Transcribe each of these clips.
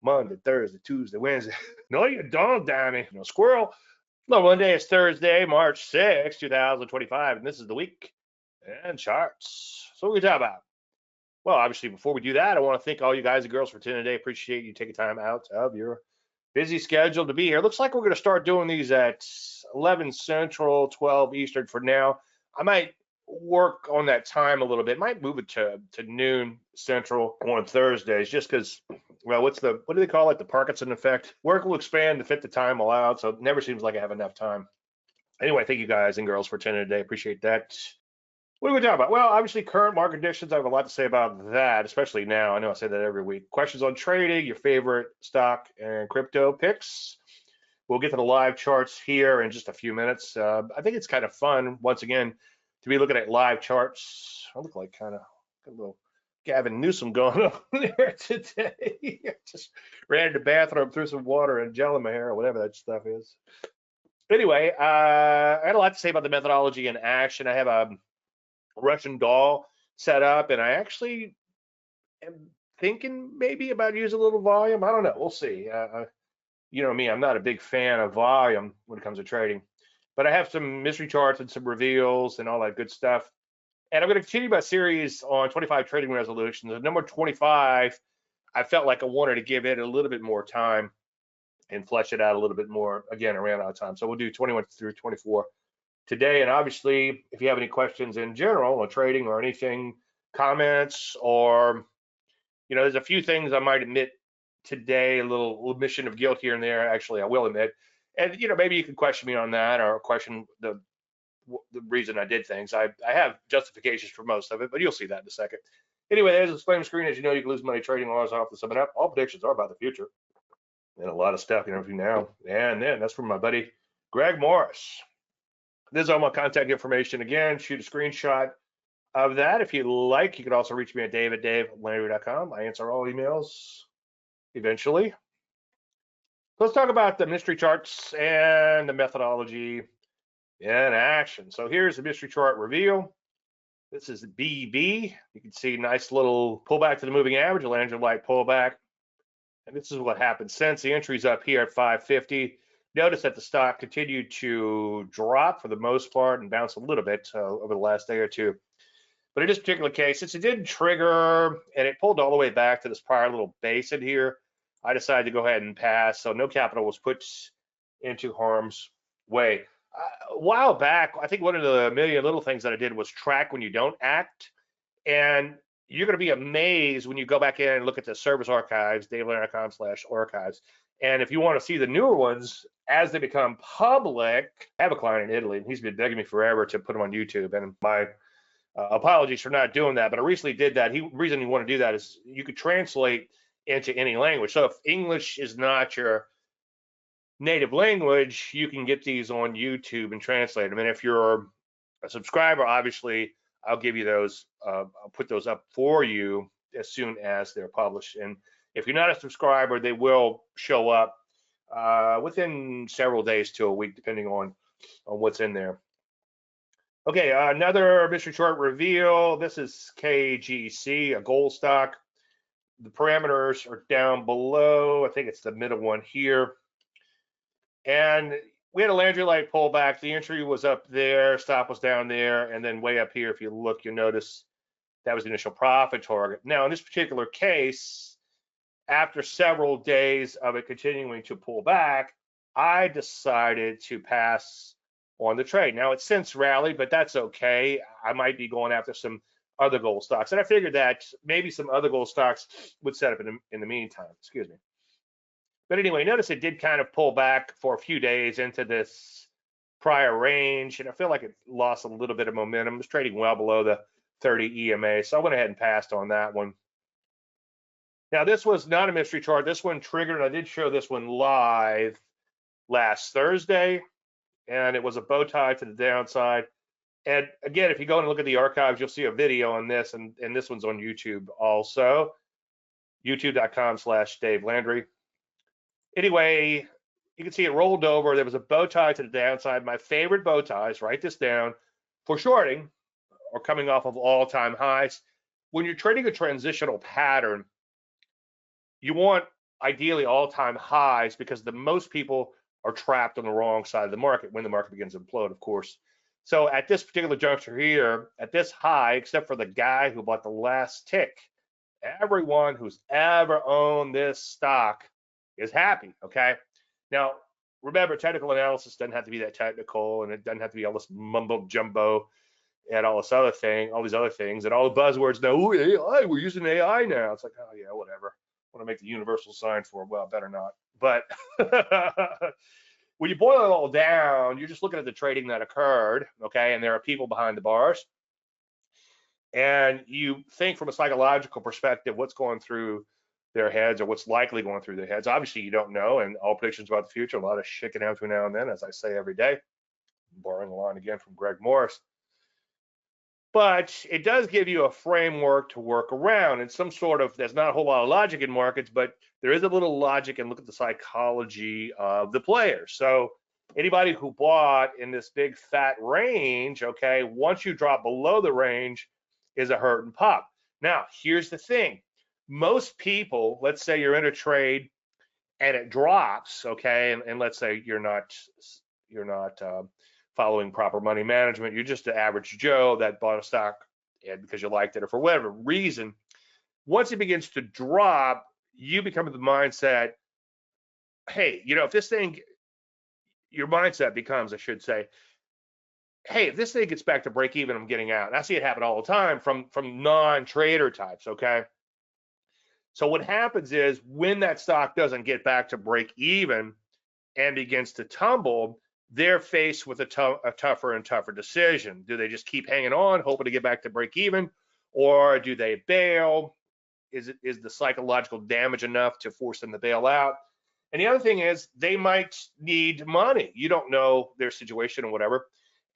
Monday, Thursday, Tuesday, Wednesday. No, you don't, Danny. No, squirrel. No, Monday is Thursday, March 6, 2025, and this is the week and charts. So what we talk about? Well, obviously, before we do that, I want to thank all you guys and girls for tuning today. Appreciate you taking time out of your busy schedule to be here. Looks like we're going to start doing these at 11 Central, 12 Eastern for now. I might work on that time a little bit. Might move it to noon Central on Thursdays, just because. Well, what do they call it? The Parkinson effect. Work will expand to fit the time allowed, so it never seems like I have enough time. Anyway, thank you guys and girls for tuning today. Appreciate that. What are we talking about? Well, obviously, current market conditions. I have a lot to say about that, especially now. I know I say that every week. Questions on trading, your favorite stock and crypto picks. We'll get to the live charts here in just a few minutes. I think it's kind of fun, once again, to be looking at live charts. I look like kind of a little Gavin Newsom going on there today. Just ran to the bathroom, threw some water and gel in my hair or whatever that stuff is. Anyway, I had a lot to say about the methodology in action. I have a Russian doll set up, and I actually am thinking maybe about using a little volume. I don't know. We'll see. You know me, I'm not a big fan of volume when it comes to trading, but I have some mystery charts and some reveals and all that good stuff. And I'm going to continue my series on 25 trading resolutions. And number 25, I felt like I wanted to give it a little bit more time and flesh it out a little bit more. Again, I ran out of time. So we'll do 21 through 24 today. And obviously, if you have any questions in general on trading or anything, comments, or, there's a few things I might admit today, a little admission of guilt here and there. Actually, I will admit. And, maybe you can question me on that or question the reason I did things. I have justifications for most of it, but you'll see that in a second. Anyway, there's a disclaimer screen. As you know, you can lose money trading laws off the sum it up. All predictions are about the future. And a lot of stuff, between now and then. That's from my buddy, Greg Morris. This is all my contact information. Again, shoot a screenshot of that. If you like, you can also reach me at dave@landry.com. I answer all emails eventually. Let's talk about the mystery charts and the methodology in action. So here's the mystery chart reveal. This is the BB. You can see nice little pullback to the moving average, a Landry light pullback. And this is what happened since. The entry's up here at 550. Notice that the stock continued to drop for the most part and bounce a little bit over the last day or two. But in this particular case, since it didn't trigger and it pulled all the way back to this prior little base in here, I decided to go ahead and pass. So no capital was put into harm's way. A while back, I think one of the million little things that I did was track when you don't act. And you're going to be amazed when you go back in and look at the service archives, davelandry.com/archives. And if you want to see the newer ones as they become public, I have a client in Italy, and he's been begging me forever to put them on YouTube. And my apologies for not doing that, but I recently did that. The reason you want to do that is you could translate into any language. So if English is not your native language, you can get these on YouTube and translate them. And if you're a subscriber, obviously, I'll give you those. I'll put those up for you as soon as they're published. And if you're not a subscriber, they will show up within several days to a week, depending on what's in there. Okay, another mystery chart reveal. This is KGC, a gold stock. The parameters are down below. I think it's the middle one here. And we had a Landry light pullback. The entry was up there, stop was down there, and then way up here, if you look, you'll notice that was the initial profit target. Now, in this particular case, after several days of it continuing to pull back, I decided to pass on the trade. Now, it's since rallied, but that's okay. I might be going after some other gold stocks. And I figured that maybe some other gold stocks would set up in the meantime. Excuse me. But anyway, notice it did kind of pull back for a few days into this prior range, and I feel like it lost a little bit of momentum. It was trading well below the 30 EMA, so I went ahead and passed on that one. Now, this was not a mystery chart. This one triggered, and I did show this one live last Thursday, and it was a bow tie to the downside. And again, if you go and look at the archives, you'll see a video on this, and this one's on YouTube also, youtube.com/Dave Landry. Anyway, you can see it rolled over. There was a bow tie to the downside. My favorite bow ties, write this down, for shorting or coming off of all-time highs. When you're trading a transitional pattern, you want ideally all-time highs because the most people are trapped on the wrong side of the market when the market begins to implode, of course. So at this particular juncture here, at this high, except for the guy who bought the last tick, everyone who's ever owned this stock is happy, okay? Now, remember, technical analysis doesn't have to be that technical, and it doesn't have to be all this mumbo jumbo and all this other thing, all these other things, and all the buzzwords. Now, ooh, AI, we're using AI now. It's like, oh yeah, whatever. Want to make the universal sign for it? Well, better not. But when you boil it all down, you're just looking at the trading that occurred, okay? And there are people behind the bars, and you think from a psychological perspective what's going through their heads or what's likely going through their heads. Obviously, you don't know, and all predictions about the future, a lot of shit can happen between now and then, as I say every day. Borrowing a line again from Greg Morris. But it does give you a framework to work around, and some sort of, there's not a whole lot of logic in markets, but there is a little logic, and look at the psychology of the players. So anybody who bought in this big fat range, okay, once you drop below the range is a hurt and pop. Now, here's the thing. Most people, let's say you're in a trade and it drops, okay, and let's say you're not following proper money management. You're just an average Joe that bought a stock and because you liked it or for whatever reason. Once it begins to drop, you become of the mindset, hey, you know, if this thing, your mindset becomes, I should say, hey, if this thing gets back to break even, I'm getting out. And I see it happen all the time from non-trader types, okay? So what happens is when that stock doesn't get back to break even and begins to tumble, they're faced with a tougher and tougher decision. Do they just keep hanging on, hoping to get back to break even, or do they bail? Is the psychological damage enough to force them to bail out? And the other thing is they might need money. You don't know their situation or whatever.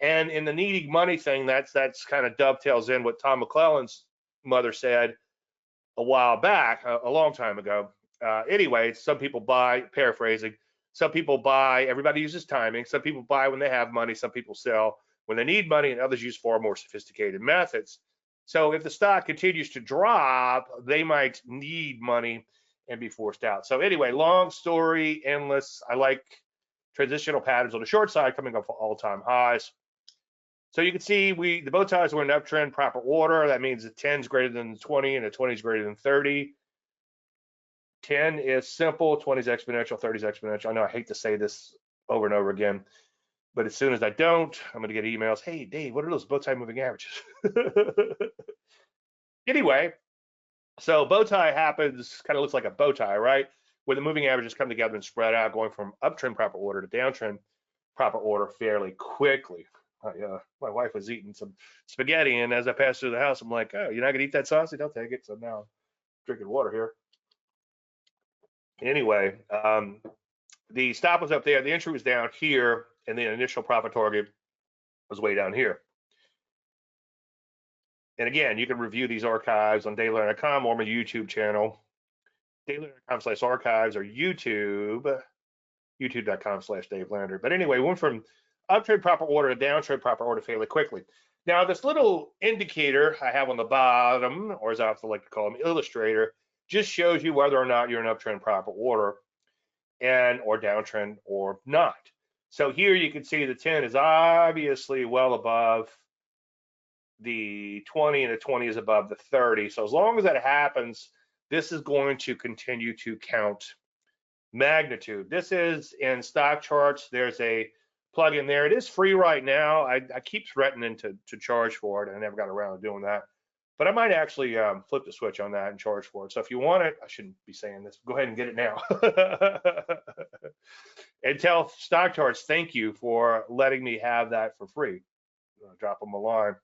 And in the needing money thing, that's kind of dovetails in what Tom McClellan's mother said a while back, a long time ago. Anyway, some people buy, paraphrasing, some people buy, everybody uses timing. Some people buy when they have money. Some people sell when they need money, and others use far more sophisticated methods. So if the stock continues to drop, they might need money and be forced out. So anyway, long story, endless. I like transitional patterns on the short side coming up for all-time highs. So you can see the bow ties were in uptrend, proper order. That means the 10 is greater than 20 and the 20 is greater than 30. 10 is simple, 20 is exponential, 30 is exponential. I know I hate to say this over and over again, but as soon as I don't, I'm going to get emails. Hey, Dave, what are those bow tie moving averages? Anyway, so bow tie happens, kind of looks like a bow tie, right? Where the moving averages come together and spread out, going from uptrend proper order to downtrend proper order fairly quickly. My wife was eating some spaghetti, and as I passed through the house, I'm like, oh, you're not gonna eat that sausage? I'll take it. So now I'm drinking water here. Anyway, the stop was up there, the entry was down here, and the initial profit target was way down here. And again, you can review these archives on dailylandry.com or my YouTube channel, dailylandry.com/archives, or YouTube, youtube.com/Dave Landry. But anyway, we went from uptrend proper order to downtrend proper order fairly quickly. Now, this little indicator I have on the bottom, or as I also like to call them, illustrator, just shows you whether or not you're in uptrend proper order and or downtrend or not. So here you can see the 10 is obviously well above the 20 and the 20 is above the 30. So as long as that happens, this is going to continue to count magnitude. This is in stock charts. There's a plug in there. It is free right now. I keep threatening to charge for it, and I never got around to doing that. But I might actually flip the switch on that and charge for it. So if you want it, I shouldn't be saying this. Go ahead and get it now. And tell stock charts thank you for letting me have that for free. Drop them a line.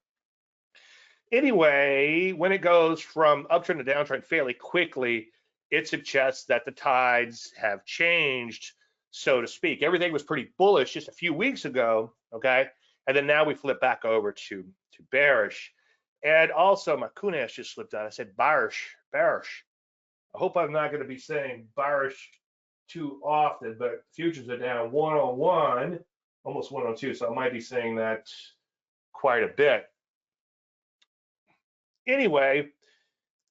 Anyway, when it goes from uptrend to downtrend fairly quickly, it suggests that the tides have changed, so to speak. Everything was pretty bullish just a few weeks ago, okay? And then now we flip back over to bearish. And also, my Kunash just slipped out. I said bearish. I hope I'm not going to be saying bearish too often, but futures are down 101, almost 102, so I might be saying that quite a bit. Anyway,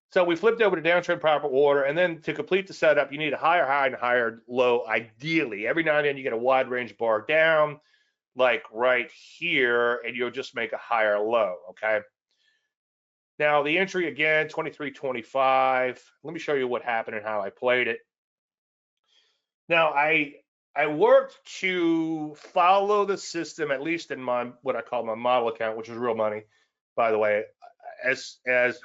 So we flipped over to downtrend proper order, and then to complete the setup, you need a higher high and a higher low. Ideally, every now and then you get a wide range bar down, like right here, and you'll just make a higher low. Okay. Now the entry again, 23.25. Let me show you what happened and how I played it. Now I worked to follow the system, at least in my what I call my model account, which is real money, by the way, as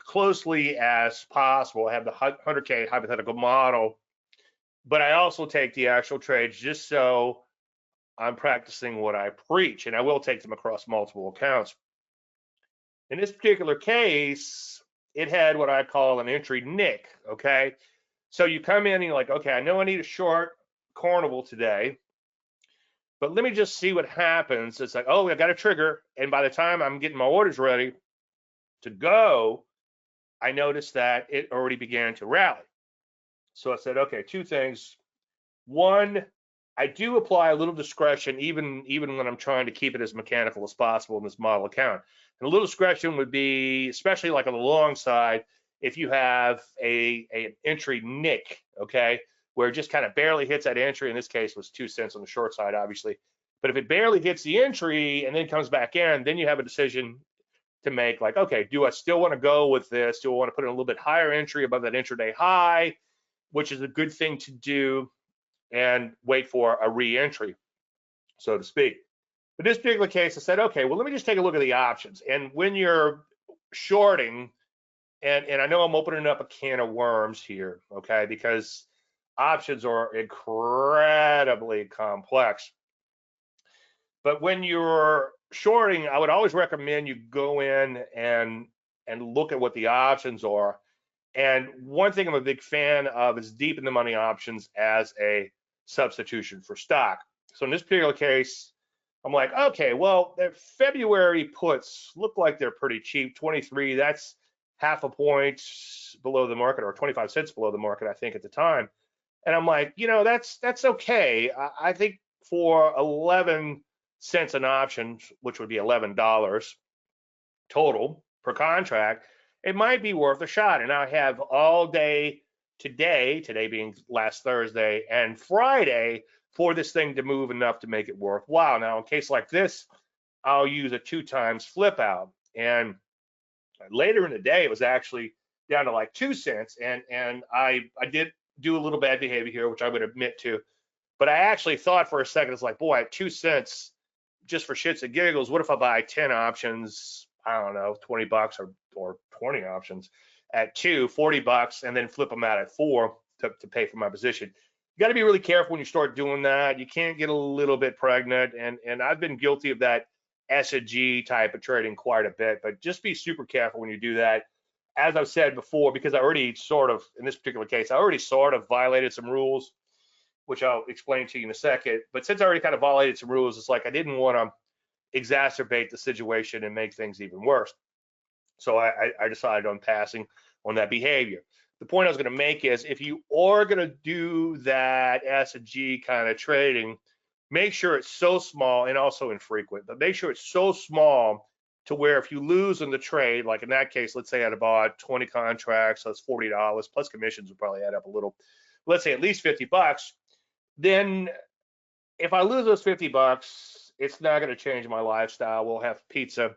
closely as possible. I have the 100K hypothetical model, but I also take the actual trades just so I'm practicing what I preach, and I will take them across multiple accounts. In this particular case, it had what I call an entry nick. Okay, so you come in and you're like, okay, I know I need a short Carnival today, but let me just see what happens. It's like, oh, I got a trigger, and by the time I'm getting my orders ready to go, I noticed that it already began to rally. So I said, okay, two things. One, I do apply a little discretion even when I'm trying to keep it as mechanical as possible in this model account. And a little discretion would be, especially like on the long side, if you have an entry nick, okay, where it just kind of barely hits that entry. In this case, was 2 cents on the short side, obviously. But if it barely hits the entry and then comes back in, then you have a decision to make, like, okay, do I still want to go with this? Do I want to put in a little bit higher entry above that intraday high, which is a good thing to do, and wait for a re-entry, so to speak. But this particular case, I said, okay, well, let me just take a look at the options. And when you're shorting, and I know I'm opening up a can of worms here, okay, because options are incredibly complex. But when you're shorting, I would always recommend you go in and look at what the options are. And one thing I'm a big fan of is deep in the money options as a substitution for stock. So in this particular case, I'm like, okay, well, their February puts look like they're pretty cheap. 23, that's half a point below the market, or 25 cents below the market, I think, at the time. And I'm like, you know, that's okay. I think for 11 cents an option, which would be $11 total per contract, it might be worth a shot. And I have all day today being last Thursday, and Friday for this thing to move enough to make it worthwhile. Now, in a case like this, I'll use a 2 times flip out. And later in the day, it was actually down to like 2 cents. And I did do a little bad behavior here, which I would admit to. But I actually thought for a second, it's like, boy, at 2 cents, just for shits and giggles, what if I buy 10 options, I don't know, 20 bucks or 20 options at 40 bucks, and then flip them out at 4 to pay for my position. You got to be really careful when you start doing that. You can't get a little bit pregnant. And I've been guilty of that S&G type of trading quite a bit, but just be super careful when you do that. As I've said before, because I already sort of, in this particular case, I already sort of violated some rules, which I'll explain to you in a second. But since I already kind of violated some rules, it's like I didn't want to exacerbate the situation and make things even worse. So I decided on passing on that behavior. The point I was going to make is, if you are going to do that S&G kind of trading, make sure it's so small, and also infrequent, but make sure it's so small to where if you lose in the trade, like in that case, let's say I had bought 20 contracts, so that's $40 plus commissions would probably add up a little. Let's say at least 50 bucks. Then if I lose those 50 bucks, it's not going to change my lifestyle. We'll have pizza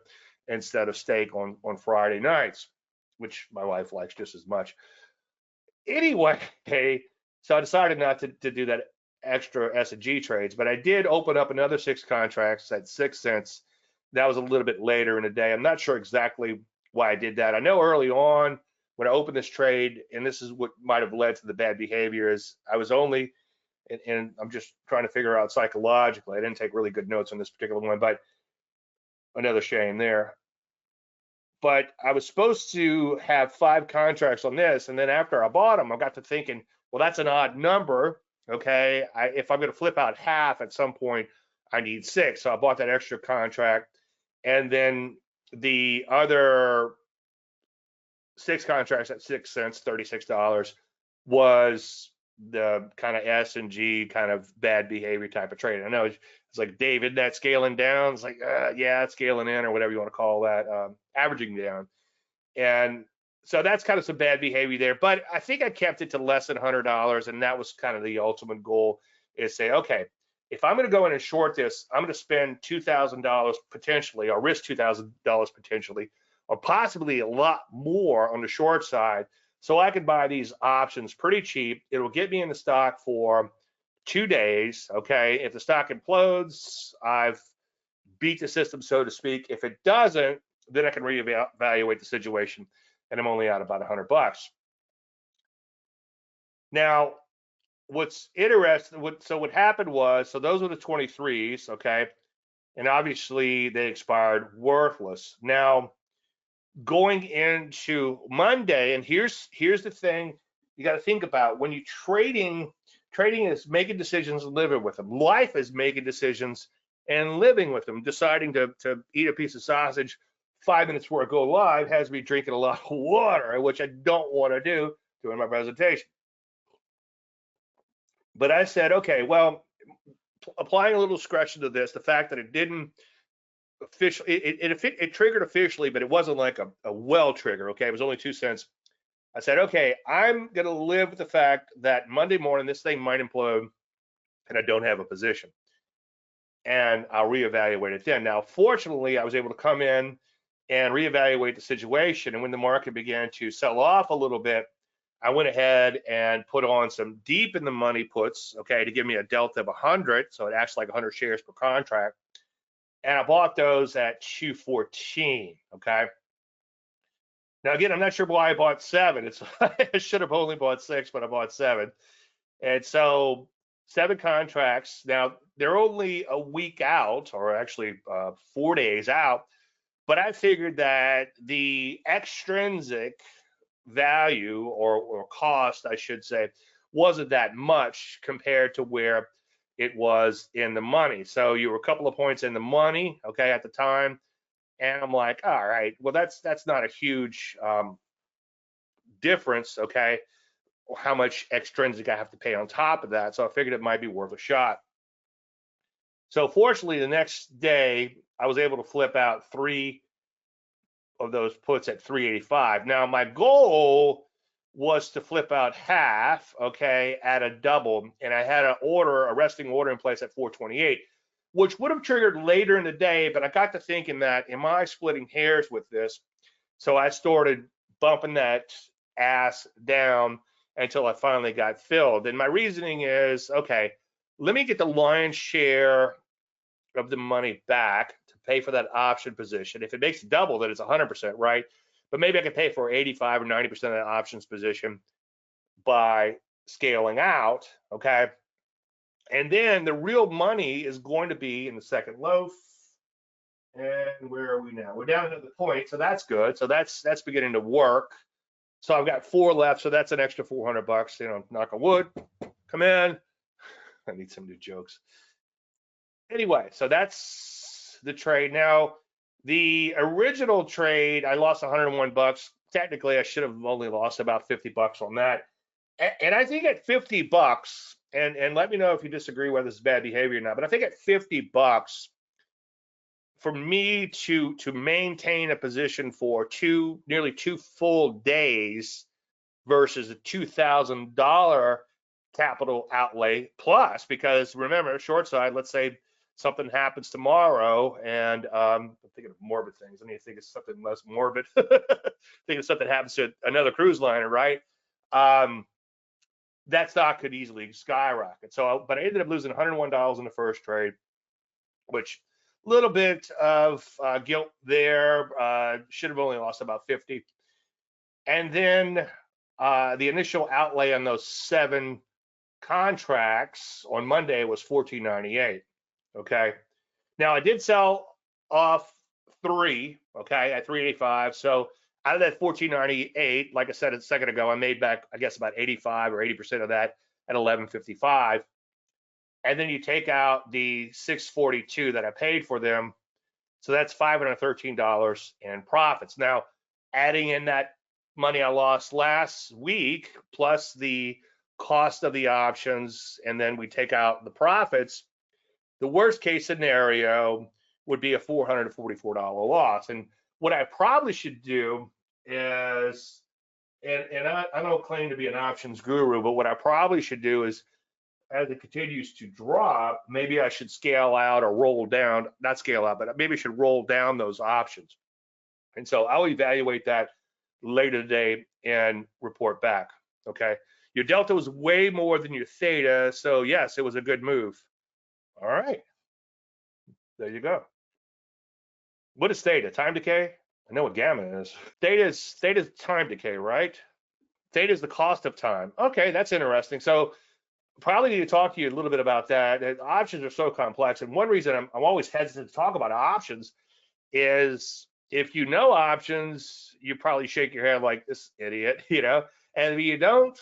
instead of steak on Friday nights, which my wife likes just as much. Anyway, so I decided not to do that extra S&G trades, but I did open up another 6 contracts at 6 cents. That was a little bit later in the day. I'm not sure exactly why I did that. I know early on when I opened this trade, and this is what might have led to the bad behavior, is I was only, and I'm just trying to figure out psychologically, I didn't take really good notes on this particular one, but another shame there. But I was supposed to have 5 contracts on this, and then after I bought them, I got to thinking, well, that's an odd number. Okay, if I'm going to flip out half at some point, I need 6. So I bought that extra contract, and then the other 6 contracts at 6 cents, $36, was the kind of S&G kind of bad behavior type of trade. I know it's like, David, that scaling down? It's like, yeah, it's scaling in, or whatever you want to call that, averaging down. And So that's kind of some bad behavior there, but I think I kept it to less than $100, and that was kind of the ultimate goal, is say, okay, if I'm going to go in and short this, I'm going to spend $2,000 potentially, or risk $2,000 potentially, or possibly a lot more on the short side, so I can buy these options pretty cheap. It'll get me in the stock for 2 days, okay? If the stock implodes, I've beat the system, so to speak. If it doesn't, then I can reevaluate the situation, and I'm only out about $100. Now, what's interesting, what happened was, so those were the 23s, okay, and obviously they expired worthless. Now, going into Monday, and here's the thing you got to think about when you trading is making decisions and living with them. Life is making decisions and living with them. Deciding to eat a piece of sausage 5 minutes before I go live has me drinking a lot of water, which I don't want to do during my presentation. But I said, okay, well, applying a little discretion to this, the fact that it didn't officially, it triggered officially, but it wasn't like a well trigger, okay? It was only 2 cents. I said, okay, I'm going to live with the fact that Monday morning this thing might implode and I don't have a position. And I'll reevaluate it then. Now, fortunately, I was able to come in and reevaluate the situation. And when the market began to sell off a little bit, I went ahead and put on some deep in the money puts, okay, to give me a delta of 100. So it acts like 100 shares per contract. And I bought those at 214, okay? Now, again, I'm not sure why I bought 7. I should have only bought 6, but I bought 7. And so 7 contracts. Now, they're only a week out, or actually 4 days out, but I figured that the extrinsic value or cost, I should say, wasn't that much compared to where it was in the money. So you were a couple of points in the money, okay, at the time. And I'm like, all right, well, that's not a huge difference, okay, how much extrinsic I have to pay on top of that. So I figured it might be worth a shot. So fortunately, the next day, I was able to flip out 3 of those puts at 385. Now, my goal was to flip out half, okay, at a double, and I had a resting order in place at 428, which would have triggered later in the day, but I got to thinking that, am I splitting hairs with this? So I started bumping that ass down until I finally got filled. And my reasoning is, okay, let me get the lion's share of the money back to pay for that option position. If it makes double, then it's 100%, right? But maybe I can pay for 85 or 90% of the options position by scaling out, okay? And then the real money is going to be in the second loaf. And where are we now? We're down to the point, so that's good. So that's beginning to work. So I've got 4 left, so that's an extra $400. You know, knock on wood. Come in. I need some new jokes. Anyway, so that's the trade. Now, the original trade, I lost $101. Technically, I should have only lost about $50 on that. And I think at $50, and let me know if you disagree whether this is bad behavior or not, but I think at $50, for me to maintain a position for nearly 2 full days versus a $2,000 capital outlay plus, because remember, short side, let's say something happens tomorrow, and I'm thinking of morbid things. I need to think of something less morbid. Think of something happens to another cruise liner, right? That stock could easily skyrocket. So, but I ended up losing $101 in the first trade, which a little bit of guilt there. Should have only lost about 50. And then the initial outlay on those 7 contracts on Monday was $14.98. Okay. Now I did sell off 3, okay, at 385. So out of that 14.98, like I said a second ago, I made back, I guess, about 85 or 80% of that at 11.55. And then you take out the 642 that I paid for them. So that's $513 in profits. Now, adding in that money I lost last week, plus the cost of the options, and then we take out the profits, the worst case scenario would be a $444 loss. And what I probably should do is And I don't claim to be an options guru, but what I probably should do is, as it continues to drop, maybe I should scale out or roll down, not scale out, but maybe I should roll down those options. And so I'll evaluate that later today and report back. Okay. Your delta was way more than your theta. So yes, it was a good move. All right. There you go. What is theta? Time decay? I know what gamma is. Theta's time decay, right? Theta is the cost of time. Okay, that's interesting. So probably need to talk to you a little bit about that. Options are so complex, and one reason I'm always hesitant to talk about options is if you know options, you probably shake your head like this idiot, And if you don't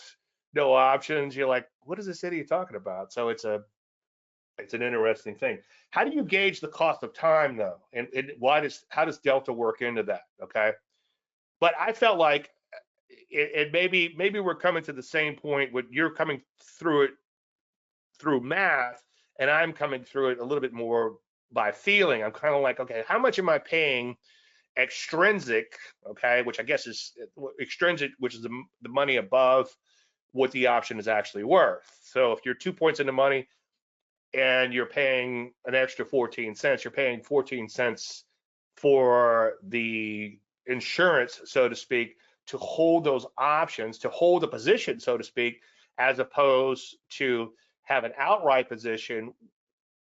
know options, you're like, what is this idiot talking about? So it's an interesting thing. How do you gauge the cost of time though? And how does delta work into that? Okay. But I felt like it maybe we're coming to the same point when you're coming through it through math, and I'm coming through it a little bit more by feeling. I'm kind of like, okay, how much am I paying extrinsic, okay, which I guess is extrinsic, which is the money above what the option is actually worth. So if you're 2 points in the money and you're paying an extra 14 cents, you're paying 14 cents for the insurance, so to speak, to hold those options, to hold a position, so to speak, as opposed to have an outright position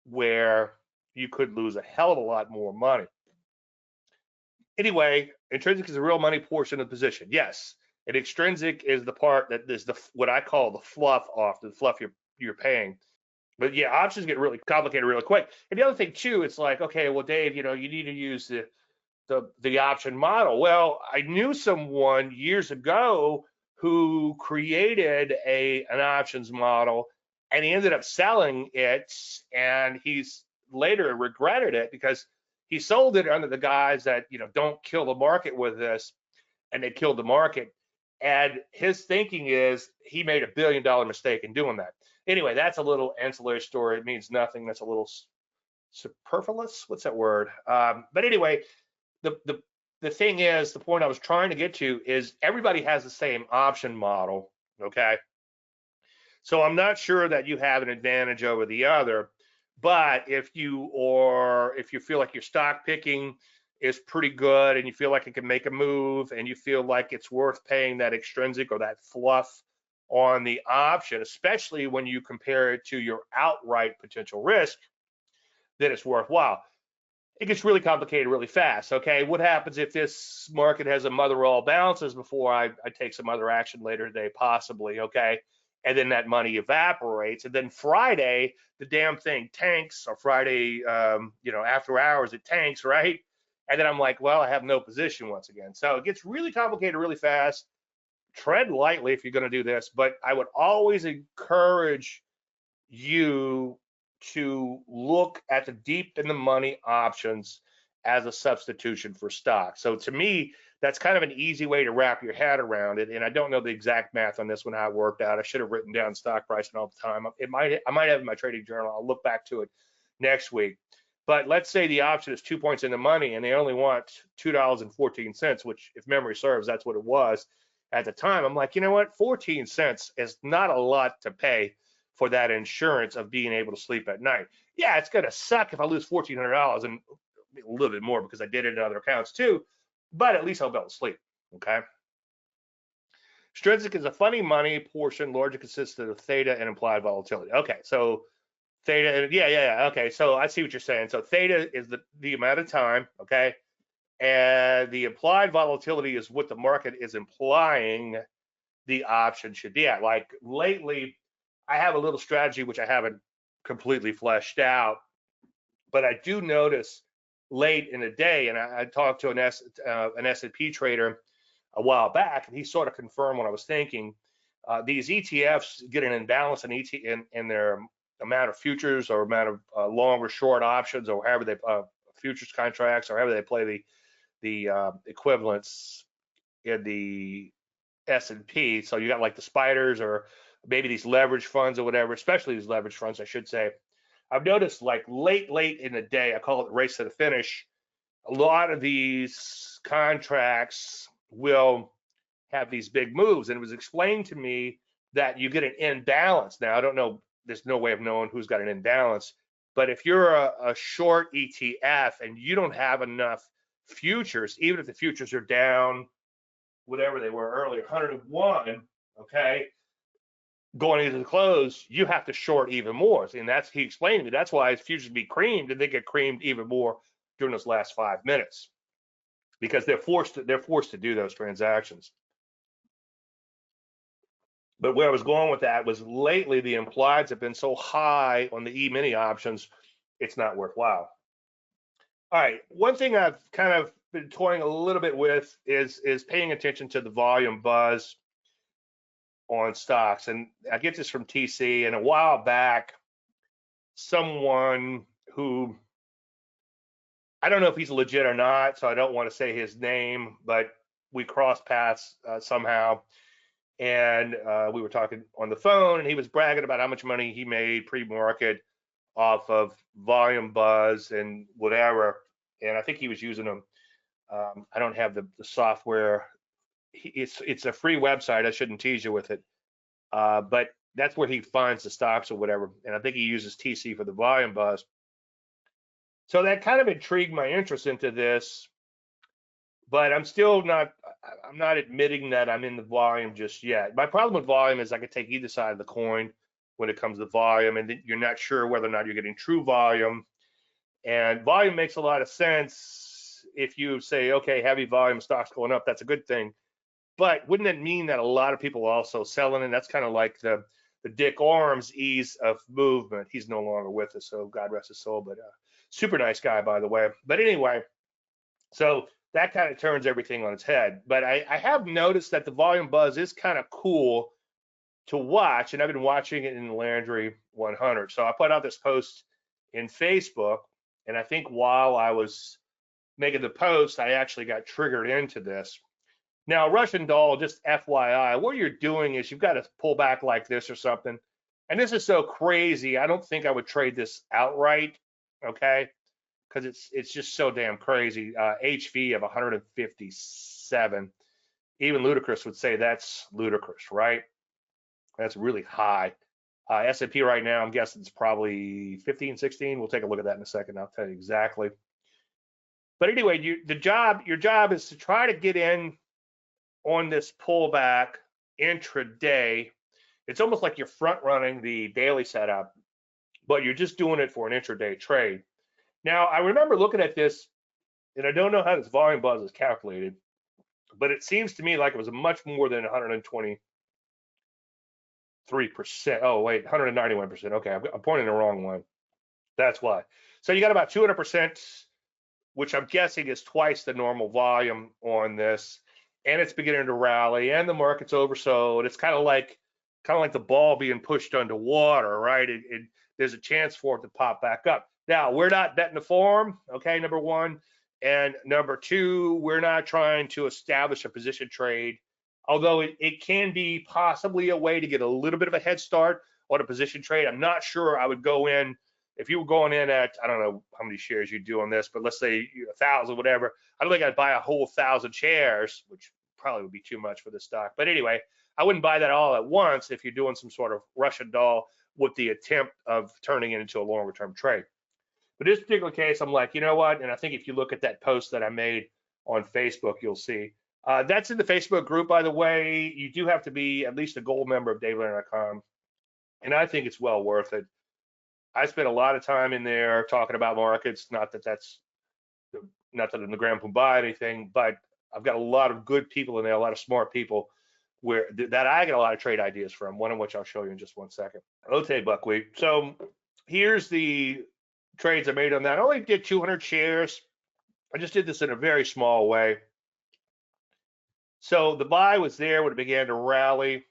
where you could lose a hell of a lot more money. Anyway, intrinsic is the real money portion of the position. Yes, and extrinsic is the part that is what I call the fluff off, the fluff you're paying. But yeah, options get really complicated really quick. And the other thing too, it's like, okay, well, Dave, you need to use the option model. Well, I knew someone years ago who created an options model, and he ended up selling it, and he's later regretted it because he sold it under the guise that don't kill the market with this, and they killed the market. And his thinking is he made $1 billion mistake in doing that. Anyway, that's a little ancillary story. It means nothing. That's a little superfluous. What's that word? But anyway, the thing is, the point I was trying to get to is everybody has the same option model, okay? So I'm not sure that you have an advantage over the other, but if you feel like your stock picking is pretty good and you feel like it can make a move and you feel like it's worth paying that extrinsic or that fluff on the option, especially when you compare it to your outright potential risk, then it's worthwhile. It gets really complicated really fast. Okay, what happens if this market has a mother all bounces before I take some other action later today, possibly? Okay, and then that money evaporates, and then Friday the damn thing tanks, or Friday, after hours it tanks, right? And then I'm like, well, I have no position once again. So it gets really complicated really fast. Tread lightly if you're going to do this, but I would always encourage you to look at the deep in the money options as a substitution for stock. So to me, that's kind of an easy way to wrap your head around it. And I don't know the exact math on this one, how it worked out. I should have written down stock price and all the time. I might have in my trading journal. I'll look back to it next week. But let's say the option is 2 points in the money and they only want $2.14, which, if memory serves, that's what it was at the time. I'm like, you know what? 14 cents is not a lot to pay for that insurance of being able to sleep at night. Yeah, it's going to suck if I lose $1,400 and a little bit more because I did it in other accounts too, but at least I'll be able to sleep, okay? Extrinsic is a funny money portion, largely consistent of theta and implied volatility. Okay, so theta, yeah. Okay, so I see what you're saying. So theta is the amount of time, okay? And the implied volatility is what the market is implying the option should be at. Like lately, I have a little strategy which I haven't completely fleshed out, but I do notice late in the day, and I talked to an S&P trader a while back, and he sort of confirmed what I was thinking. These ETFs get an imbalance in their amount of futures or amount of long or short options, or however they futures contracts, or however they play the equivalents in the S&P. So you got like the spiders or maybe these leverage funds or whatever, especially these leverage funds, I should say. I've noticed like late in the day, I call it race to the finish, a lot of these contracts will have these big moves. And it was explained to me that you get an imbalance. Now, I don't know, there's no way of knowing who's got an imbalance, but if you're a short ETF and you don't have enough futures, even if the futures are down, whatever they were earlier, 101, okay, going into the close, you have to short even more. And that's, he explained to me, that's why his futures be creamed, and they get creamed even more during those last 5 minutes, because they're forced to do those transactions. But where I was going with that was lately the implieds have been so high on the E-mini options, it's not worthwhile. All right, one thing I've kind of been toying a little bit with is paying attention to the volume buzz on stocks. And I get this from TC, and a while back, someone who, I don't know if he's legit or not, so I don't want to say his name, but we crossed paths somehow. And we were talking on the phone, and he was bragging about how much money he made pre-market off of volume buzz and whatever. And I think he was using them. I don't have the software. It's a free website. I shouldn't tease you with it, but that's where he finds the stocks or whatever. And I think he uses TC for the volume buzz. So that kind of intrigued my interest into this, but I'm not admitting that I'm in the volume just yet. My problem with volume is I could take either side of the coin when it comes to volume, and you're not sure whether or not you're getting true volume. And volume makes a lot of sense if you say, okay, heavy volume stocks going up, that's a good thing. But wouldn't it mean that a lot of people are also selling? And that's kind of like the Dick Arms ease of movement. He's no longer with us, so God rest his soul, but super nice guy, by the way. But anyway, so that kind of turns everything on its head. But I have noticed that the volume buzz is kind of cool to watch, and I've been watching it in Landry 100. So I put out this post in Facebook, and I think while I was making the post, I actually got triggered into this. Now, Russian doll, just FYI, what you're doing is you've got to pull back like this or something. And this is so crazy, I don't think I would trade this outright, okay? Because it's just so damn crazy. HV of 157. Even ludicrous would say that's ludicrous, right? That's really high. S&P right now, I'm guessing it's probably 15, 16. We'll take a look at that in a second. I'll tell you exactly. But anyway, your job is to try to get in on this pullback intraday. It's almost like you're front running the daily setup, but you're just doing it for an intraday trade. Now, I remember looking at this, and I don't know how this volume buzz is calculated, but it seems to me like it was much more than 123%. Oh, wait, 191%. Okay, I'm pointing the wrong one. That's why. So you got about 200%, which I'm guessing is twice the normal volume on this, and it's beginning to rally, and the market's oversold. It's kind of like the ball being pushed underwater, right? There's a chance for it to pop back up. Now, we're not betting the farm, okay, number one. And number two, we're not trying to establish a position trade, although it can be possibly a way to get a little bit of a head start on a position trade. I'm not sure I would go in, if you were going in at, I don't know how many shares you do on this, but let's say 1,000, whatever. I don't think I'd buy a whole 1,000 shares, which probably would be too much for the stock. But anyway, I wouldn't buy that all at once if you're doing some sort of Russian doll with the attempt of turning it into a longer term trade. But this particular case, I'm like, you know what? And I think if you look at that post that I made on Facebook, you'll see. That's in the Facebook group, by the way. You do have to be at least a gold member of DaveLandry.com. And I think it's well worth it. I spent a lot of time in there talking about markets. Not that I'm the grand poobah or anything, but I've got a lot of good people in there, a lot of smart people that I get a lot of trade ideas from, one of which I'll show you in just one second. Okay, buckwheat. So here's the trades I made on that. I only did 200 shares. I just did this in a very small way. So the buy was there when it began to rally.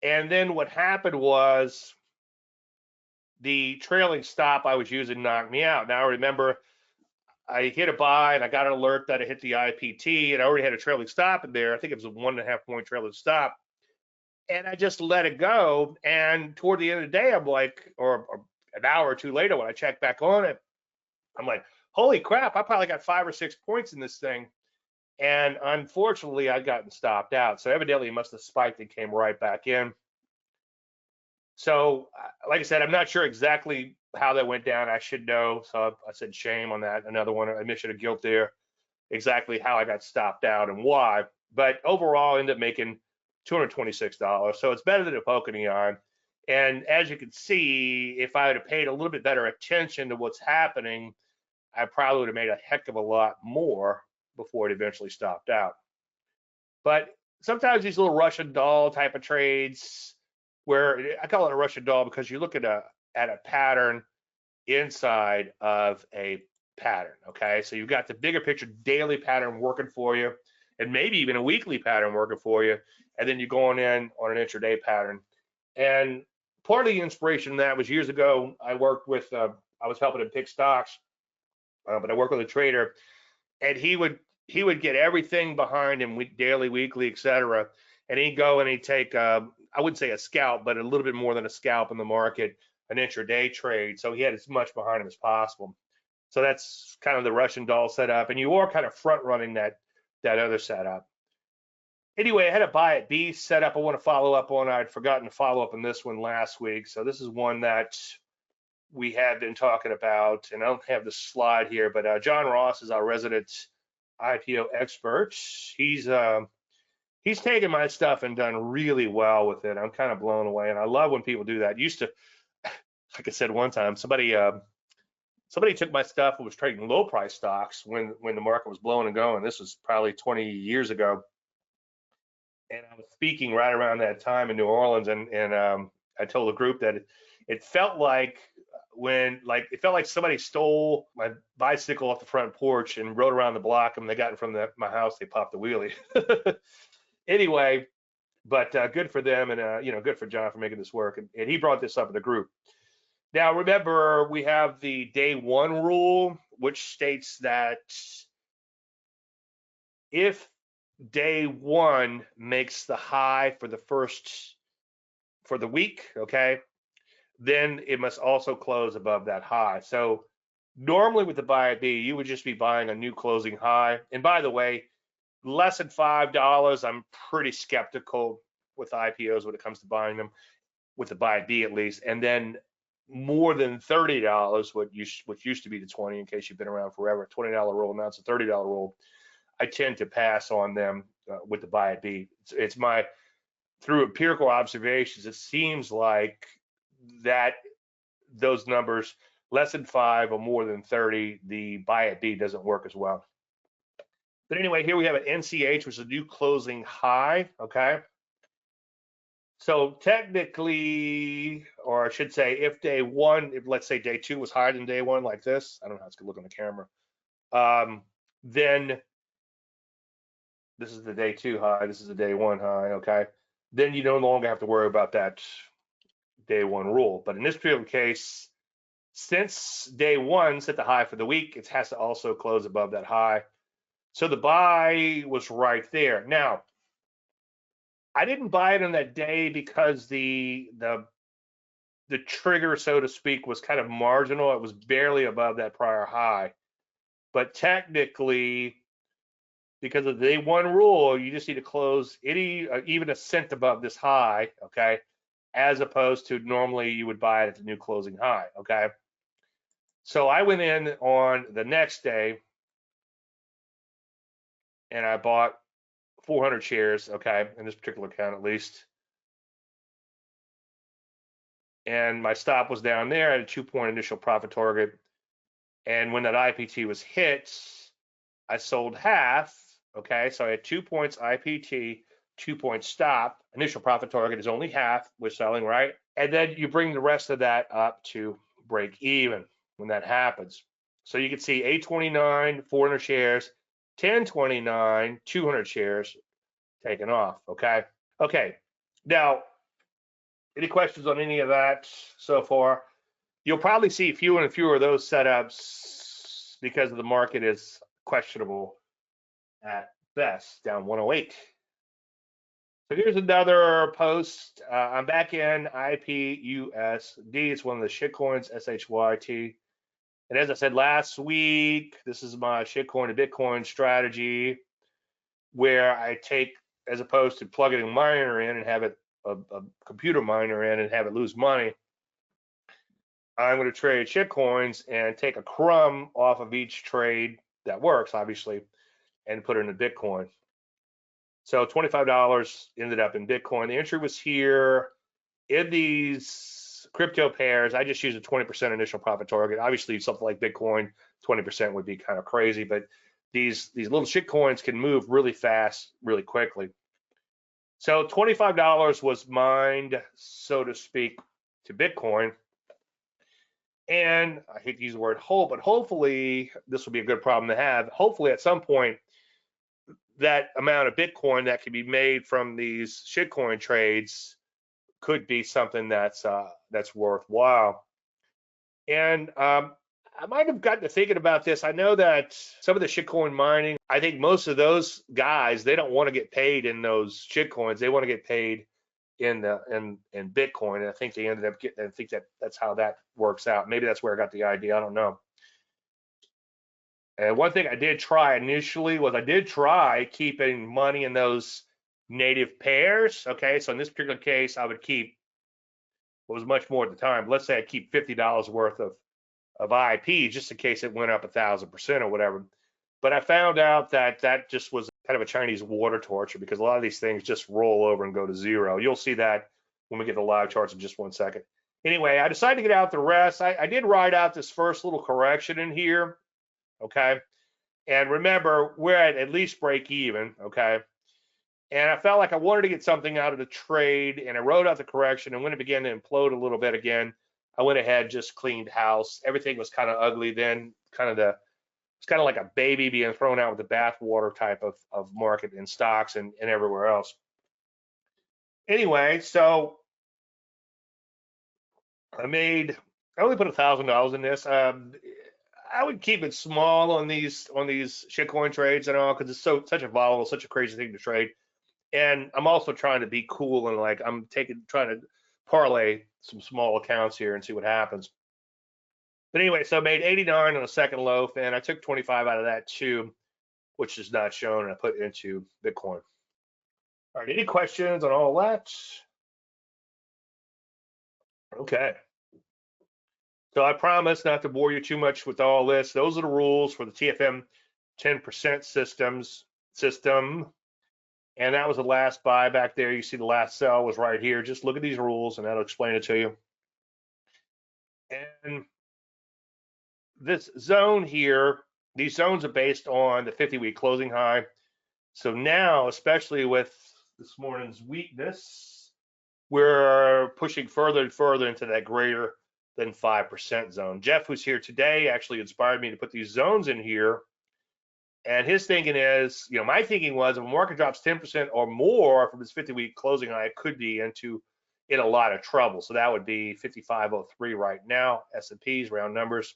And then what happened was the trailing stop I was using knocked me out. Now remember, I hit a buy and I got an alert that I hit the IPT, and I already had a trailing stop in there. I think it was a 1.5 point trailing stop. And I just let it go. And toward the end of the day, I'm like, or an hour or two later when I check back on it, I'm like, holy crap, I probably got 5 or 6 points in this thing. And unfortunately, I'd gotten stopped out. So evidently, it must have spiked and came right back in. So, like I said, I'm not sure exactly how that went down. I should know. So I said shame on that. Another one, admission of guilt there. Exactly how I got stopped out and why. But overall, I ended up making $226. So it's better than a poke in the eye. And as you can see, if I would have paid a little bit better attention to what's happening, I probably would have made a heck of a lot more before it eventually stopped out. But sometimes these little Russian doll type of trades, where I call it a Russian doll because you look at a pattern inside of a pattern. Okay, so you've got the bigger picture daily pattern working for you, and maybe even a weekly pattern working for you, and then you're going in on an intraday pattern. And part of the inspiration in that was years ago. I worked with, I was helping him pick stocks, but I worked with a trader, and he would get everything behind him, daily, weekly, etc. And he'd go and he'd take, I wouldn't say a scalp, but a little bit more than a scalp in the market, an intraday trade. So he had as much behind him as possible. So that's kind of the Russian doll setup, and you are kind of front running that other setup. Anyway, I had a buy at B setup I want to follow up on. I'd forgotten to follow up on this one last week. So this is one that we have been talking about, and I don't have the slide here, but John Ross is our resident IPO expert. He's taken my stuff and done really well with it. I'm kind of blown away, and I love when people do that. Used to, like I said one time, somebody took my stuff and was trading low price stocks when the market was blowing and going. This was probably 20 years ago, and I was speaking right around that time in New Orleans, and I told the group that it felt like somebody stole my bicycle off the front porch and rode around the block, and when they got in front of my house, they popped the wheelie. Anyway, but good for them, and good for John for making this work, and he brought this up in the group. Now, remember, we have the day one rule, which states that if day one makes the high for the week, okay, then it must also close above that high. So normally with the buy at B, you would just be buying a new closing high. And by the way, less than $5, I'm pretty skeptical with IPOs when it comes to buying them, with the buy at B at least. And then more than $30, which used to be the 20, in case you've been around forever, $20 roll, now it's a $30 roll. I tend to pass on them with the buy at B. It's my, through empirical observations, it seems like that those numbers, less than 5 or more than 30, the buy at B doesn't work as well. But anyway, here we have an NCH, which is a new closing high, okay? So technically, or I should say, if day one, if let's say day two was higher than day one, like this, I don't know how it's gonna look on the camera, then this is the day two high, this is the day one high, okay? Then you no longer have to worry about that day one rule. But in this particular case, since day one set the high for the week, it has to also close above that high. So the buy was right there. Now, I didn't buy it on that day because the trigger, so to speak, was kind of marginal. It was barely above that prior high. But technically, because of the day one rule, you just need to close even a cent above this high, okay? As opposed to normally you would buy it at the new closing high, okay? So I went in on the next day and I bought 400 shares, okay, in this particular account at least. And my stop was down there at a 2-point initial profit target. And when that IPT was hit, I sold half, okay? So I had 2 points IPT, 2-point stop. Initial profit target is only half we're selling, right? And then you bring the rest of that up to break even when that happens. So you can see 829, 400 shares, 1029, 200 shares taken off, okay? Okay, now, any questions on any of that so far? You'll probably see fewer and fewer of those setups because the market is questionable at best, down 108. So here's another post. I'm back in IPUSD. It's one of the shitcoins, SHYT. And as I said last week, this is my shitcoin to Bitcoin strategy. where I take, as opposed to plugging a miner in and have it a computer miner in and have it lose money, I'm going to trade shitcoins and take a crumb off of each trade that works, obviously, and put it in Bitcoin. So $25 ended up in Bitcoin. The entry was here. In these crypto pairs, I just use a 20% initial profit target. Obviously, something like Bitcoin, 20% would be kind of crazy, but these little shit coins can move really fast, really quickly. So $25 was mined, so to speak, to Bitcoin. And I hate to use the word hope, but hopefully this will be a good problem to have. Hopefully at some point, that amount of Bitcoin that can be made from these shitcoin trades could be something that's worthwhile. And I might have gotten to thinking about this. I know that some of the shitcoin mining, I think most of those guys, they don't want to get paid in those shitcoins. They want to get paid in Bitcoin. And I think they ended up getting, I think that's how that works out. Maybe that's where I got the idea. I don't know. And one thing I did try initially was I did try keeping money in those native pairs. Okay, so in this particular case, I would keep what was much more at the time. Let's say I keep $50 worth of IP just in case it went up 1,000% or whatever. But I found out that that just was kind of a Chinese water torture because a lot of these things just roll over and go to zero. You'll see that when we get the live charts in just 1 second. Anyway, I decided to get out the rest. I did ride out this first little correction in here. Okay. And remember, we're at least break even. Okay. And I felt like I wanted to get something out of the trade, and I rode out the correction. And when it began to implode a little bit again, I went ahead, just cleaned house. Everything was kind of ugly then, it's kind of like a baby being thrown out with the bathwater type of market in stocks and everywhere else. Anyway, so I only put $1,000 in this. I would keep it small on these shitcoin trades and all, because it's such a volatile, such a crazy thing to trade. And I'm also trying to be cool and like I'm trying to parlay some small accounts here and see what happens. But anyway, so I made 89 on a second loaf, and I took 25 out of that too, which is not shown, and I put it into Bitcoin. All right, any questions on all that? Okay. So I promise not to bore you too much with all this. Those are the rules for the TFM 10% system. And that was the last buy back there. You see the last sell was right here. Just look at these rules and that'll explain it to you. And this zone here, these zones are based on the 50-week closing high. So now, especially with this morning's weakness, we're pushing further and further into that greater than 5% zone. Jeff, who's here today, actually inspired me to put these zones in here. And his thinking is, my thinking was if a market drops 10% or more from its 50-week closing high, it could be in a lot of trouble. So that would be 5503 right now, S&Ps, round numbers.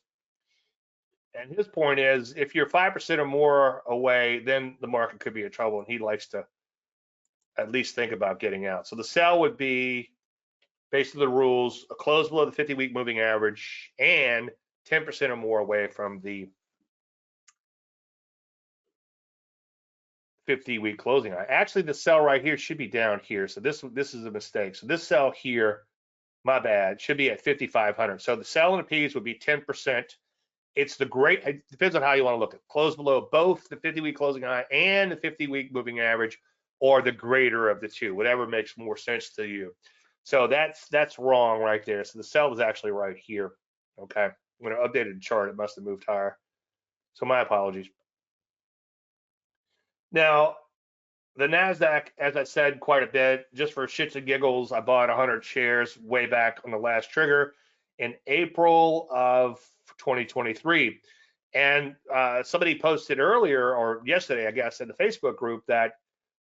And his point is, if you're 5% or more away, then the market could be in trouble, and he likes to at least think about getting out. So the sell would be, based on the rules, a close below the 50-week moving average and 10% or more away from the 50-week closing high. Actually, the sell right here should be down here. So this is a mistake. So this sell here, my bad, should be at 5,500. So the sell in the P's would be 10%. It's it depends on how you want to look at it. Close below both the 50-week closing high and the 50-week moving average, or the greater of the two, whatever makes more sense to you. So that's wrong right there. So the sell is actually right here. Okay. When I updated the chart, it must have moved higher. So my apologies. Now, the NASDAQ, as I said quite a bit, just for shits and giggles, I bought 100 shares way back on the last trigger in April of 2023. And somebody posted earlier, or yesterday, I guess, in the Facebook group that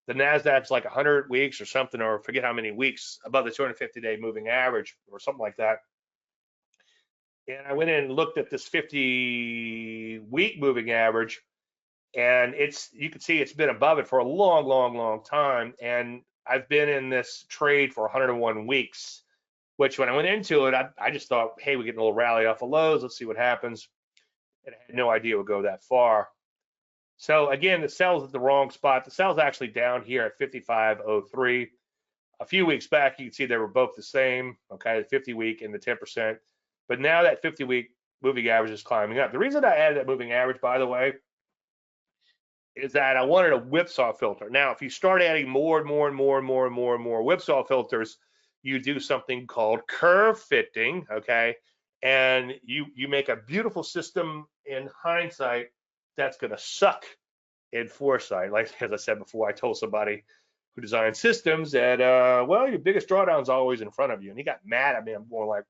the NASDAQ's like 100 weeks or something, or forget how many weeks above the 250-day moving average or something like that. And I went in and looked at this 50-week moving average, and you can see it's been above it for a long, long, long time. And I've been in this trade for 101 weeks, which when I went into it, I just thought, hey, we're getting a little rally off of lows. Let's see what happens. And I had no idea it would go that far. So again, the sell's at the wrong spot. The sell's actually down here at 55.03. A few weeks back, you can see they were both the same, okay, the 50-week and the 10%. But now that 50-week moving average is climbing up. The reason I added that moving average, by the way, is that I wanted a whipsaw filter. Now, if you start adding more and more and more and more and more and more whipsaw filters, you do something called curve fitting, okay? And you make a beautiful system in hindsight that's going to suck in foresight. Like, as I said before, I told somebody who designed systems that, well, your biggest drawdown's always in front of you. And he got mad at me. I'm more like,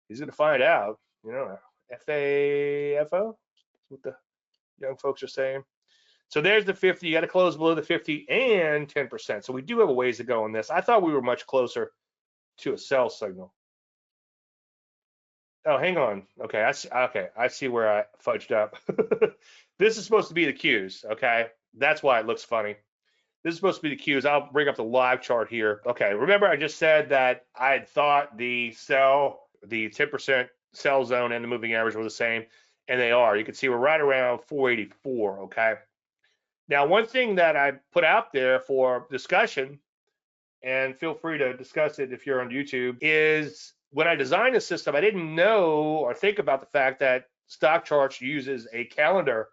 he's going to find out, you know, FAFO, what the young folks are saying. So there's the 50. You got to close below the 50 and 10%. So we do have a ways to go on this. I thought we were much closer to a sell signal. Oh, hang on. Okay, I see where I fudged up. This is supposed to be the Qs, okay? That's why it looks funny. This is supposed to be the Qs. I'll bring up the live chart here. Okay, remember I just said that I had thought the 10% sell zone and the moving average were the same, and they are. You can see we're right around 484, okay? Now, one thing that I put out there for discussion, and feel free to discuss it if you're on YouTube, is when I designed the system, I didn't know or think about the fact that Stock Charts uses a calendar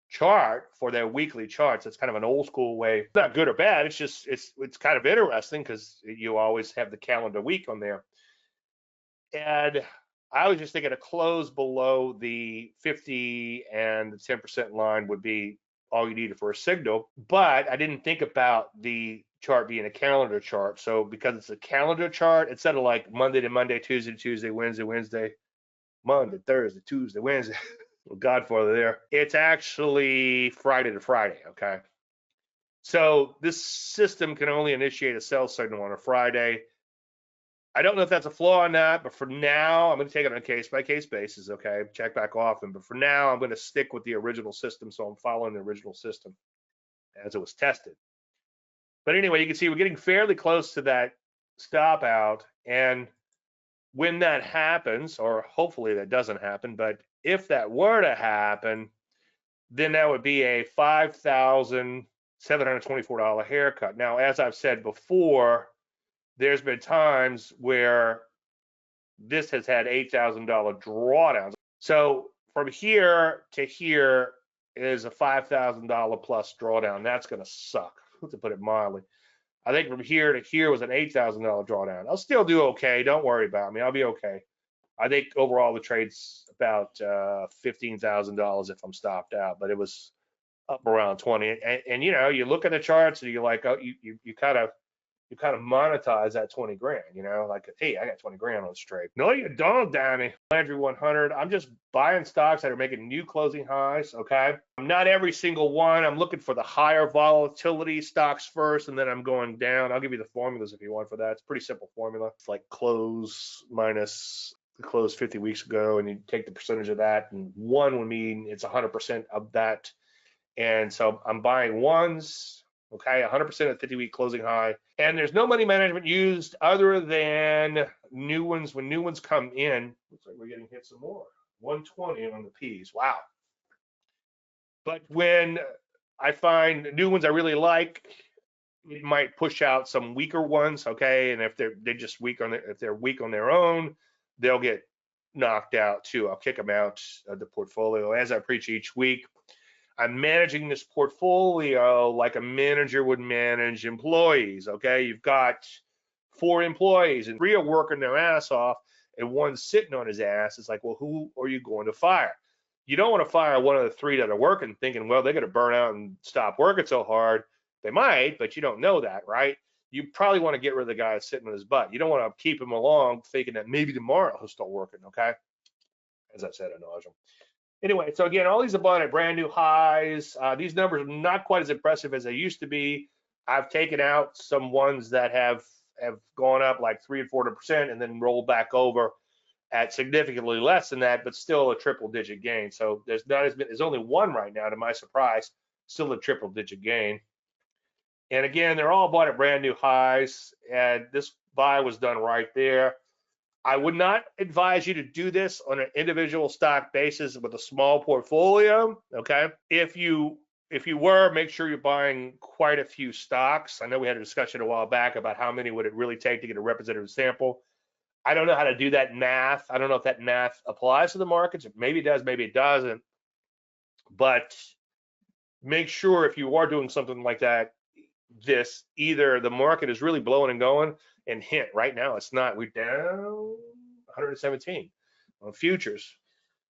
chart for their weekly charts. It's kind of an old school way. It's not good or bad. It's just it's kind of interesting because you always have the calendar week on there. And I was just thinking a close below the 50 and the 10% line would be all you needed for a signal, but I didn't think about the chart being a calendar chart. So because it's a calendar chart, instead of like Monday to Monday, Tuesday to Tuesday, Wednesday, Wednesday, Monday, Thursday, Tuesday, Wednesday, well, Godfather there, it's actually Friday to Friday, okay? So this system can only initiate a sell signal on a Friday. I don't know if that's a flaw or not, but for now, I'm going to take it on a case-by-case basis, okay? Check back often, but for now, I'm going to stick with the original system, so I'm following the original system as it was tested. But anyway, you can see we're getting fairly close to that stop out, and when that happens, or hopefully that doesn't happen, but if that were to happen, then that would be a $5,724 haircut. Now, as I've said before, there's been times where this has had $8,000 drawdowns. So from here to here is a $5,000 plus drawdown. That's going to suck, to put it mildly. I think from here to here was an $8,000 drawdown. I'll still do okay. Don't worry about me. I'll be okay. I think overall the trade's about $15,000 if I'm stopped out, but it was up around 20. And you know, you look at the charts and you're like, oh, you kind of monetize that 20 grand, you know, like, hey, I got 20 grand on this trade. No, you don't, Danny. Landry 100. I'm just buying stocks that are making new closing highs, okay? Not every single one. I'm looking for the higher volatility stocks first, and then I'm going down. I'll give you the formulas if you want for that. It's a pretty simple formula. It's like close minus the close 50 weeks ago, and you take the percentage of that, and one would mean it's 100% of that. And so I'm buying ones, okay, 100% of the 50-week closing high. And there's no money management used other than new ones. When new ones come in, looks like we're getting hit some more. 120 on the P's. Wow. But when I find new ones I really like, it might push out some weaker ones, okay? And if they're just weak on if they're weak on their own, they'll get knocked out too. I'll kick them out of the portfolio. As I preach each week, I'm managing this portfolio like a manager would manage employees, okay? You've got 4 employees and 3 are working their ass off and one's sitting on his ass. It's like, well, who are you going to fire? You don't want to fire one of the 3 that are working thinking, well, they're going to burn out and stop working so hard. They might, but you don't know that, right? You probably want to get rid of the guy that's sitting on his butt. You don't want to keep him along thinking that maybe tomorrow he'll start working, okay? As I said, ad nauseam. Anyway, so again, all these are bought at brand new highs. These numbers are not quite as impressive as they used to be. I've taken out some ones that have gone up like 300 and 400% and then rolled back over at significantly less than that, but still a triple-digit gain. So there's only one right now, to my surprise, still a triple-digit gain. And again, they're all bought at brand new highs, and this buy was done right there. I would not advise you to do this on an individual stock basis with a small portfolio, okay? If you if you were, make sure you're buying quite a few stocks. I know we had a discussion a while back about how many would it really take to get a representative sample. I don't know how to do that math. I don't know if that math applies to the markets. Maybe it does, maybe it doesn't. But make sure if you are doing something like that, either the market is really blowing and going, and hint, right now it's not. We're down 117 on futures.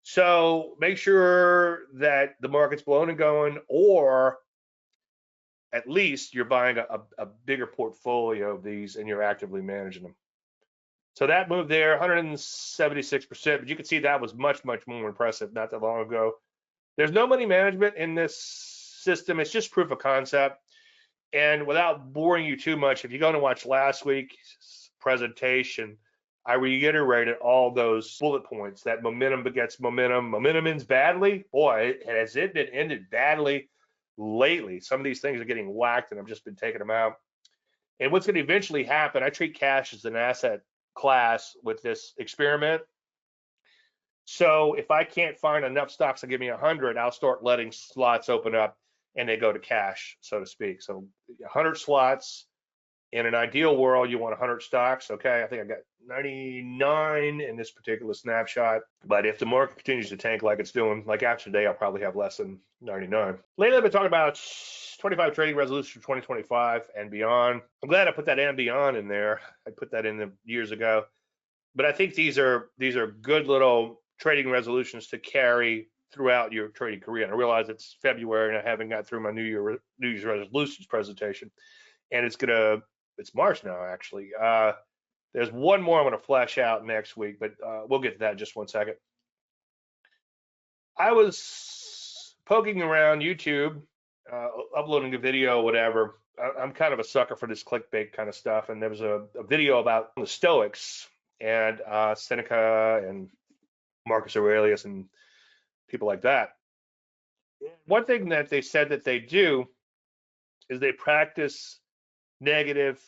So make sure that the market's blowing and going, or at least you're buying a bigger portfolio of these and you're actively managing them. So that move there, 176%, but you can see that was much, much more impressive not that long ago. There's no money management in this system. It's just proof of concept. And without boring you too much, if you go and watch last week's presentation, I reiterated all those bullet points that momentum begets momentum. Momentum ends badly. Boy, has it been ended badly lately. Some of these things are getting whacked, and I've just been taking them out. And what's going to eventually happen, I treat cash as an asset class with this experiment. So if I can't find enough stocks to give me 100, I'll start letting slots open up and they go to cash, so to speak. So 100 slots. In an ideal world, you want 100 stocks. Okay, I think I got 99 in this particular snapshot. But if the market continues to tank like it's doing, like after today, I'll probably have less than 99. Lately, I've been talking about 25 trading resolutions for 2025 and beyond. I'm glad I put that and beyond in there. I put that in years ago. But I think these are good little trading resolutions to carry throughout your trading career. And I realize it's February and I haven't got through my New Year's resolutions presentation. And it's March now, actually. There's one more I'm going to flesh out next week, but we'll get to that in just one second. I was poking around YouTube, uploading a video, whatever. I'm kind of a sucker for this clickbait kind of stuff. And there was a video about the Stoics and Seneca and Marcus Aurelius and people like that. One thing that they said that they do is they practice negative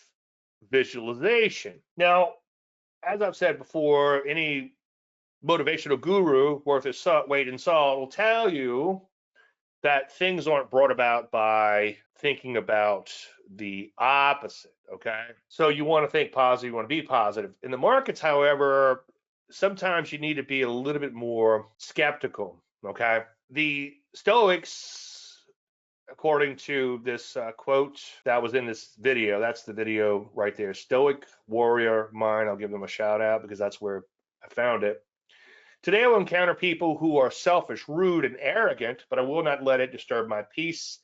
visualization. Now, as I've said before, any motivational guru worth his weight in salt will tell you that things aren't brought about by thinking about the opposite, okay? So you want to think positive, you want to be positive. In the markets, however, sometimes you need to be a little bit more skeptical, okay? The Stoics, according to this quote that was in this video, that's the video right there, Stoic Warrior Mind. I'll give them a shout out because that's where I found it. Today I will encounter people who are selfish, rude, and arrogant, but I will not let it disturb my peace.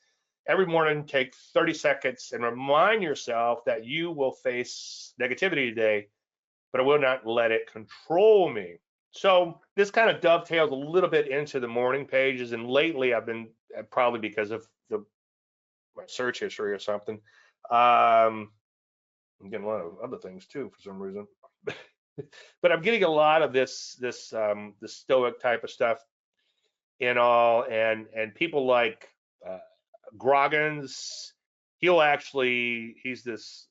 Every morning, take 30 seconds and remind yourself that you will face negativity today, but I will not let it control me. So this kind of dovetails a little bit into the morning pages, and lately I've been, probably because of my search history or something, I'm getting a lot of other things too for some reason. But I'm getting a lot of this the Stoic type of stuff and all, and people like Groggins. He's this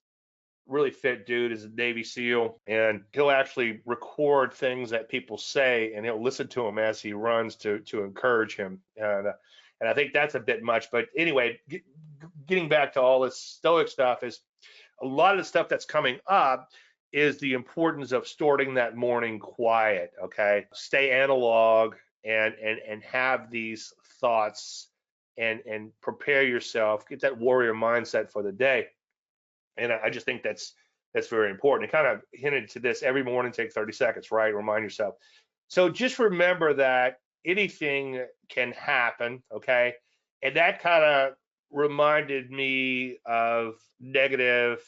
really fit dude, is a Navy SEAL, and he'll actually record things that people say, and he'll listen to them as he runs to encourage him. And I think that's a bit much. But anyway, getting back to all this Stoic stuff, is a lot of the stuff that's coming up is the importance of starting that morning quiet, okay? Stay analog and have these thoughts and prepare yourself, get that warrior mindset for the day. And I just think that's very important. It kind of hinted to this: every morning, take 30 seconds, right? Remind yourself. So just remember that anything can happen, okay? And that kind of reminded me of negative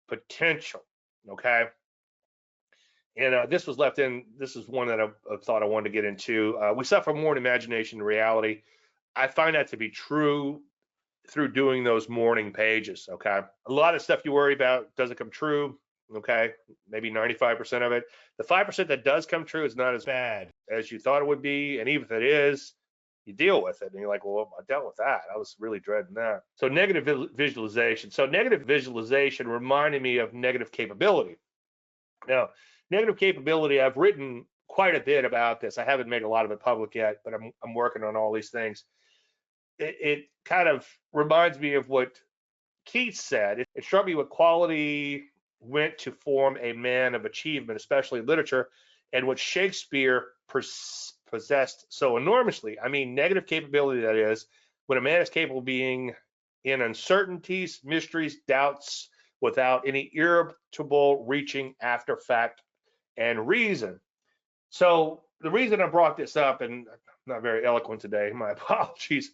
potential, okay? And this was left in, this is one that I thought I wanted to get into. We suffer more in imagination than reality. I find that to be true through doing those morning pages, okay? A lot of stuff you worry about doesn't come true, okay? Maybe 95% of it. The 5% that does come true is not as bad as you thought it would be, and even if it is, you deal with it, and you're like, well, I dealt with that. I was really dreading that. So negative visualization. So negative visualization reminded me of negative capability. Now, negative capability, I've written quite a bit about this. I haven't made a lot of it public yet, but I'm working on all these things. it kind of reminds me of what Keats said. It struck me what quality went to form a man of achievement, especially literature, and what Shakespeare possessed so enormously. I mean, negative capability, that is, when a man is capable of being in uncertainties, mysteries, doubts, without any irritable reaching after fact and reason. So the reason I brought this up, and I'm not very eloquent today, my apologies,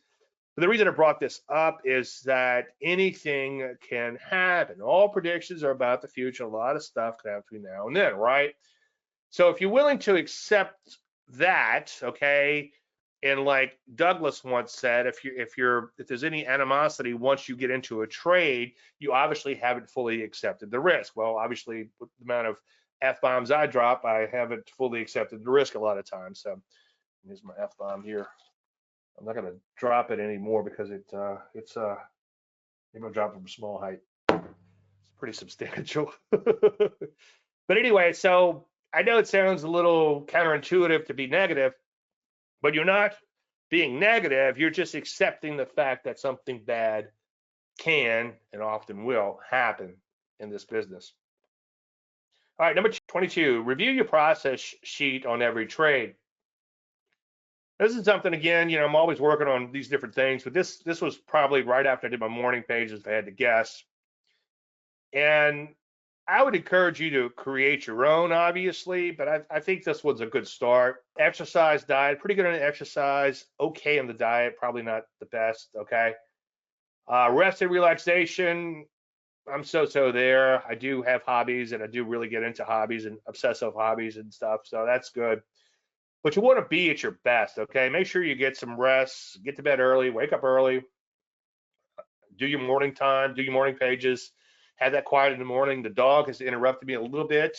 but the reason I brought this up is that anything can happen. All predictions are about the future. A lot of stuff can happen between now and then, right? So if you're willing to accept that, okay, and like Douglas once said, if there's any animosity once you get into a trade, you obviously haven't fully accepted the risk. Well, obviously, with the amount of F-bombs I drop, I haven't fully accepted the risk a lot of times. So here's my F-bomb here. I'm not going to drop it anymore because it's maybe I'll drop it from small height. It's pretty substantial. But anyway, so I know it sounds a little counterintuitive to be negative, but you're not being negative. You're just accepting the fact that something bad can and often will happen in this business. All right, number 22, review your process sheet on every trade. This is something, again, I'm always working on these different things, but this was probably right after I did my morning pages, if I had to guess. And I would encourage you to create your own, obviously, but I think this was a good start. Exercise, diet, pretty good on the exercise, okay on the diet, probably not the best, okay? Rest and relaxation, I'm so there. I do have hobbies, and I do really get into hobbies and obsessive hobbies and stuff, so that's good. But you want to be at your best, okay? Make sure you get some rest, get to bed early, wake up early, do your morning time, do your morning pages, have that quiet in the morning. The dog has interrupted me a little bit,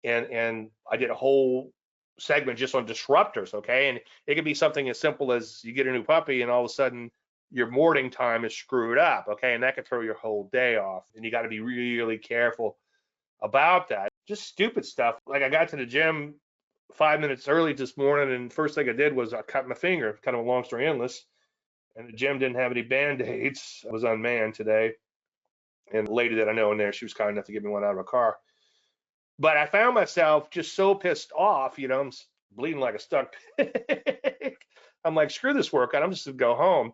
and I did a whole segment just on disruptors, okay? And it could be something as simple as you get a new puppy and all of a sudden your morning time is screwed up, okay? And that could throw your whole day off, and you got to be really careful about that. Just stupid stuff. Like I got to the gym 5 minutes early this morning, and first thing I did was I cut my finger. Kind of a long story endless. And the gym didn't have any band-aids. I was unmanned today. And the lady that I know in there, she was kind enough to give me one out of her car. But I found myself just so pissed off, I'm bleeding like a stuck pig. I'm like, screw this workout. I'm just gonna go home.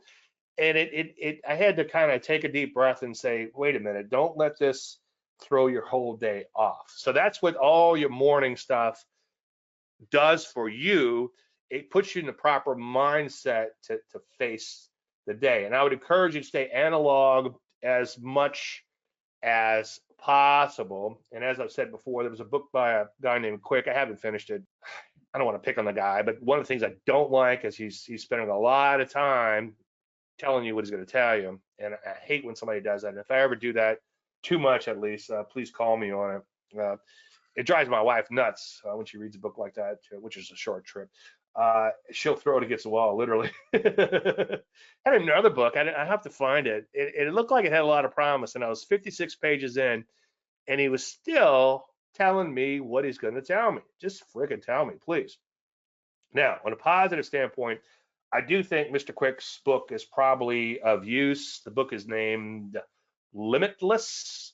And I had to kind of take a deep breath and say, wait a minute, don't let this throw your whole day off. So that's what all your morning stuff does for you. It puts you in the proper mindset to face the day. And I would encourage you to stay analog as much as possible. And as I've said before, there was a book by a guy named Quick. I haven't finished it. I don't want to pick on the guy, but one of the things I don't like is he's spending a lot of time telling you what he's going to tell you. And I hate when somebody does that. And if I ever do that too much, at least, please call me on it. It drives my wife nuts when she reads a book like that, which is a short trip. She'll throw it against the wall, literally. I had another book. I have to find it. It looked like it had a lot of promise, and I was 56 pages in, and he was still telling me what he's going to tell me. Just freaking tell me, please. Now, on a positive standpoint, I do think Mr. Quick's book is probably of use. The book is named Limitless.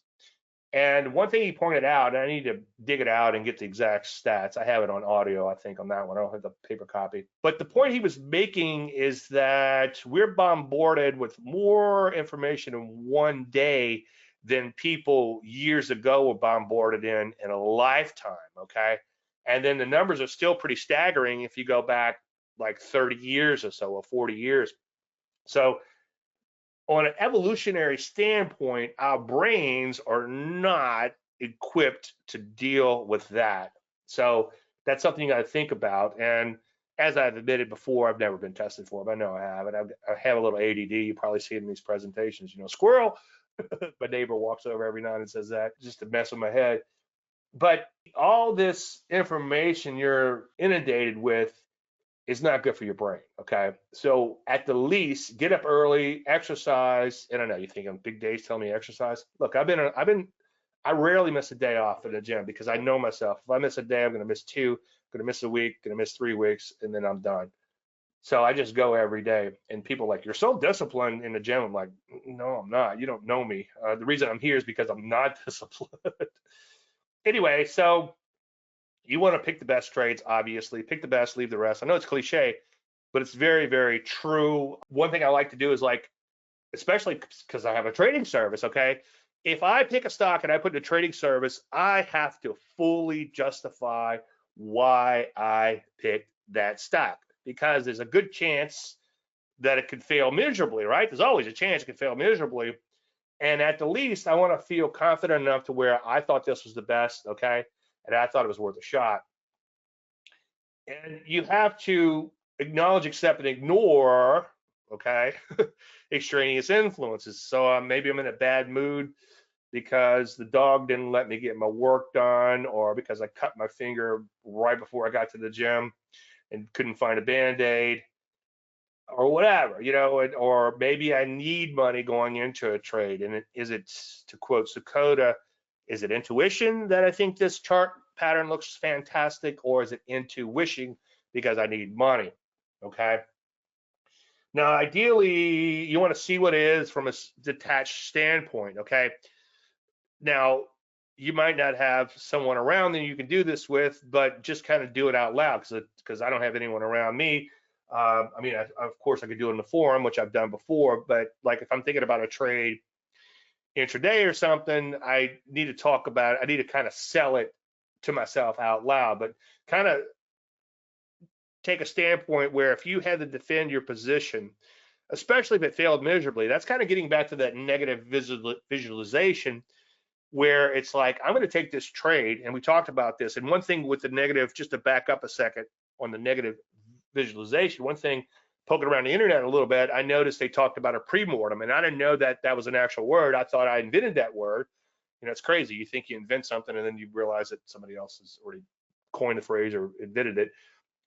And one thing he pointed out, and I need to dig it out and get the exact stats. I have it on audio, I think, on that one. I don't have the paper copy. But the point he was making is that we're bombarded with more information in one day than people years ago were bombarded in a lifetime, okay? And then the numbers are still pretty staggering if you go back like 30 years or so, or 40 years. So on an evolutionary standpoint, our brains are not equipped to deal with that. So that's something you got to think about. And as I've admitted before, I've never been tested for it, but I know I have it. I have a little ADD. You probably see it in these presentations. Squirrel. My neighbor walks over every night and says that just to mess with my head. But all this information you're inundated with is not good for your brain, okay? So at the least, get up early, exercise. And I know you're thinking big days tell me exercise. Look, I rarely miss a day off at the gym because I know myself. If I miss a day, I'm gonna miss 2, gonna miss a week, gonna miss 3 weeks, and then I'm done. So I just go every day, and people are like, you're so disciplined in the gym. I'm like, no, I'm not. You don't know me. The reason I'm here is because I'm not disciplined. Anyway, so you want to pick the best trades, obviously. Pick the best, leave the rest. I know it's cliche, but it's very, very true. One thing I like to do is like, especially because I have a trading service, okay? If I pick a stock and I put in a trading service, I have to fully justify why I picked that stock, because there's a good chance that it could fail miserably, right? There's always a chance it could fail miserably. And at the least, I want to feel confident enough to where I thought this was the best, okay? And I thought it was worth a shot. And you have to acknowledge, accept, and ignore, okay, extraneous influences. So maybe I'm in a bad mood because the dog didn't let me get my work done, or because I cut my finger right before I got to the gym and couldn't find a Band-Aid, or whatever, or maybe I need money going into a trade. And is it, to quote Sakota, is it intuition that I think this chart pattern looks fantastic, or is it intuition because I need money? Okay. Now, ideally, you want to see what it is from a detached standpoint. Okay. Now, you might not have someone around that you can do this with, but just kind of do it out loud, because I don't have anyone around me. I mean, of course, I could do it in the forum, which I've done before, but like if I'm thinking about a trade intraday or something, I need to talk about it. I need to kind of sell it to myself out loud, but kind of take a standpoint where if you had to defend your position, especially if it failed miserably, that's kind of getting back to that negative visualization, where it's like, I'm going to take this trade, and we talked about this. And one thing with the negative, just to back up a second on the negative visualization, one thing, poking around the internet a little bit, I noticed they talked about a pre-mortem, and I didn't know that that was an actual word. I thought I invented that word. It's crazy. You think you invent something, and then you realize that somebody else has already coined the phrase or invented it.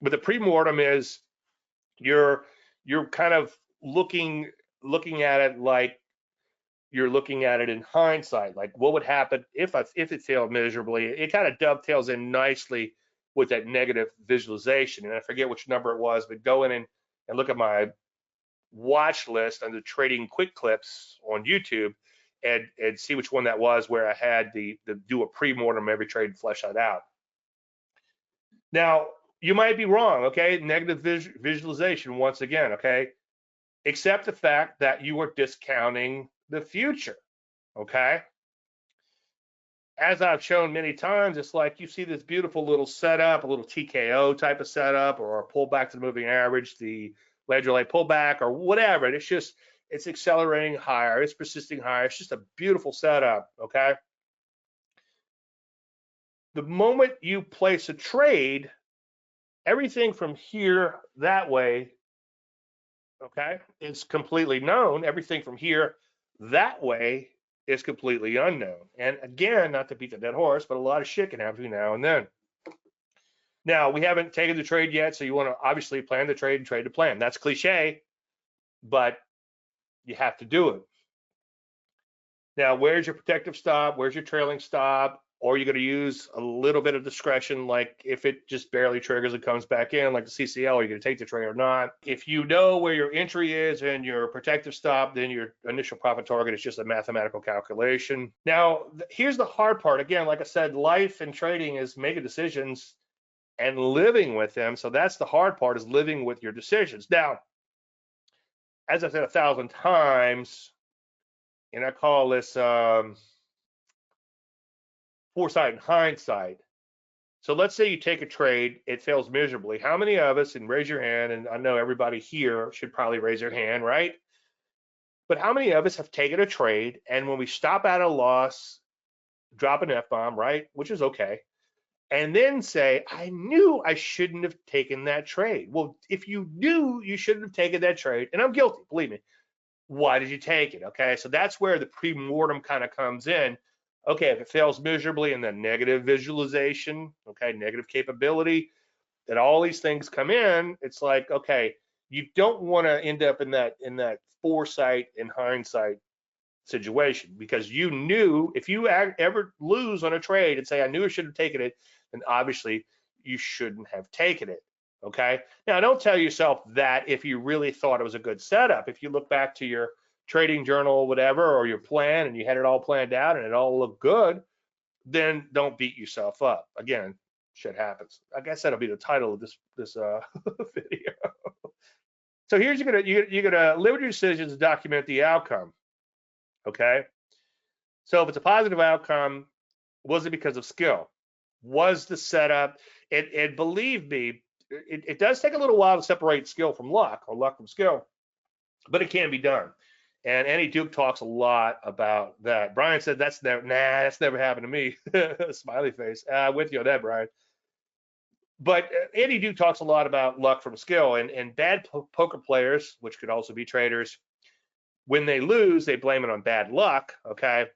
But the pre-mortem is you're kind of looking at it like you're looking at it in hindsight, like what would happen if it failed miserably. It kind of dovetails in nicely with that negative visualization. And I forget which number it was, but go in and look at my watch list under trading quick clips on YouTube, and see which one that was, where I had the do a pre-mortem every trade and flesh that out. Now, you might be wrong, okay? Negative visualization once again, okay? Accept the fact that you are discounting the future, okay? As I've shown many times, it's like you see this beautiful little setup, a little TKO type of setup, or a pullback to the moving average, the Landry pullback, or whatever. And it's accelerating higher, it's persisting higher. It's just a beautiful setup, okay? The moment you place a trade, everything from here that way, okay, is completely known. Everything from here that way is completely unknown. And again, not to beat the dead horse, but a lot of shit can happen between now and then. Now, we haven't taken the trade yet, so you want to obviously plan the trade and trade the plan. That's cliche, but you have to do it. Now, where's your protective stop? Where's your trailing stop? Or you're going to use a little bit of discretion, like if it just barely triggers and comes back in, like the CCL, are you going to take the trade or not? If you know where your entry is and your protective stop, then your initial profit target is just a mathematical calculation. Now, here's the hard part. Again, like I said, life and trading is making decisions and living with them. So that's the hard part, is living with your decisions. Now, as I said 1,000 times, and I call this foresight and hindsight. So let's say you take a trade, it fails miserably. How many of us, and raise your hand, and I know everybody here should probably raise their hand, right? But how many of us have taken a trade, and when we stop at a loss, drop an F-bomb, right? Which is okay. And then say, I knew I shouldn't have taken that trade. Well, if you knew you shouldn't have taken that trade, and I'm guilty, believe me, why did you take it? Okay, so that's where the pre-mortem kind of comes in. Okay, if it fails miserably, and then negative visualization, okay, negative capability, that all these things come in, it's like, okay, you don't want to end up in that foresight and hindsight situation, because you knew if you ever lose on a trade and say, I knew I should have taken it, then obviously you shouldn't have taken it. Okay. Now, don't tell yourself that if you really thought it was a good setup. If you look back to your trading journal or whatever, or your plan, and you had it all planned out and it all looked good, then don't beat yourself up. Again, shit happens. I guess that'll be the title of this video. So here's you're gonna limit your decisions and document the outcome. Okay. So if it's a positive outcome, was it because of skill? Was the setup? And believe me, it does take a little while to separate skill from luck, or luck from skill, but it can be done. And Andy Duke talks a lot about that. Brian said that's never happened to me. Smiley face. With you on that, Brian. But Andy Duke talks a lot about luck from skill, and bad poker players, which could also be traders, when they lose, they blame it on bad luck. Okay.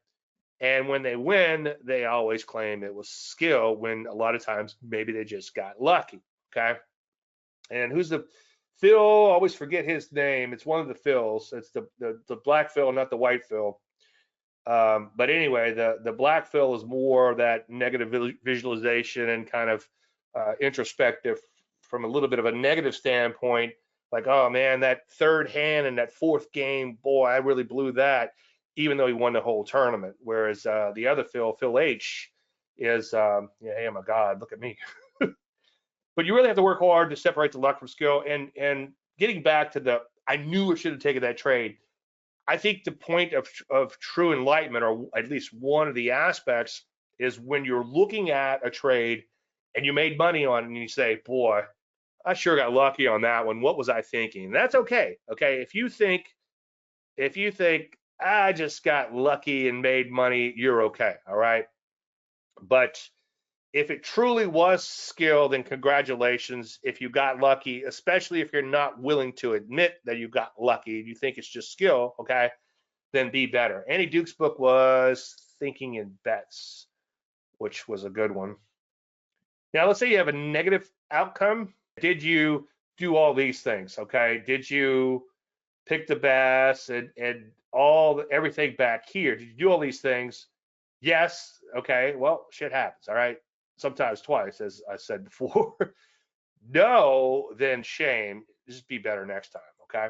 And when they win, they always claim it was skill, when a lot of times maybe they just got lucky. Okay. And who's the Phil? Always forget his name. It's one of the Phils. It's the black Phil, not the white Phil. But anyway, the black Phil is more that negative visualization and kind of introspective from a little bit of a negative standpoint. Like, oh man, that third hand and that fourth game, boy, I really blew that, even though he won the whole tournament. Whereas the other Phil H, is, yeah, hey, my God, look at me. But you really have to work hard to separate the luck from skill. And getting back to I knew I should have taken that trade. I think the point of true enlightenment, or at least one of the aspects, is when you're looking at a trade and you made money on it and you say, boy, I sure got lucky on that one. What was I thinking? That's okay. Okay. If you think I just got lucky and made money, you're okay. All right. But if it truly was skill, then congratulations. If you got lucky, especially if you're not willing to admit that you got lucky, you think it's just skill, okay, then be better. Andy Duke's book was Thinking in Bets, which was a good one. Now, let's say you have a negative outcome. Did you do all these things, okay? Did you pick the best and everything back here? Did you do all these things? Yes. Okay. Well, shit happens. All right. Sometimes twice, as I said before. No, then shame. Just be better next time. Okay.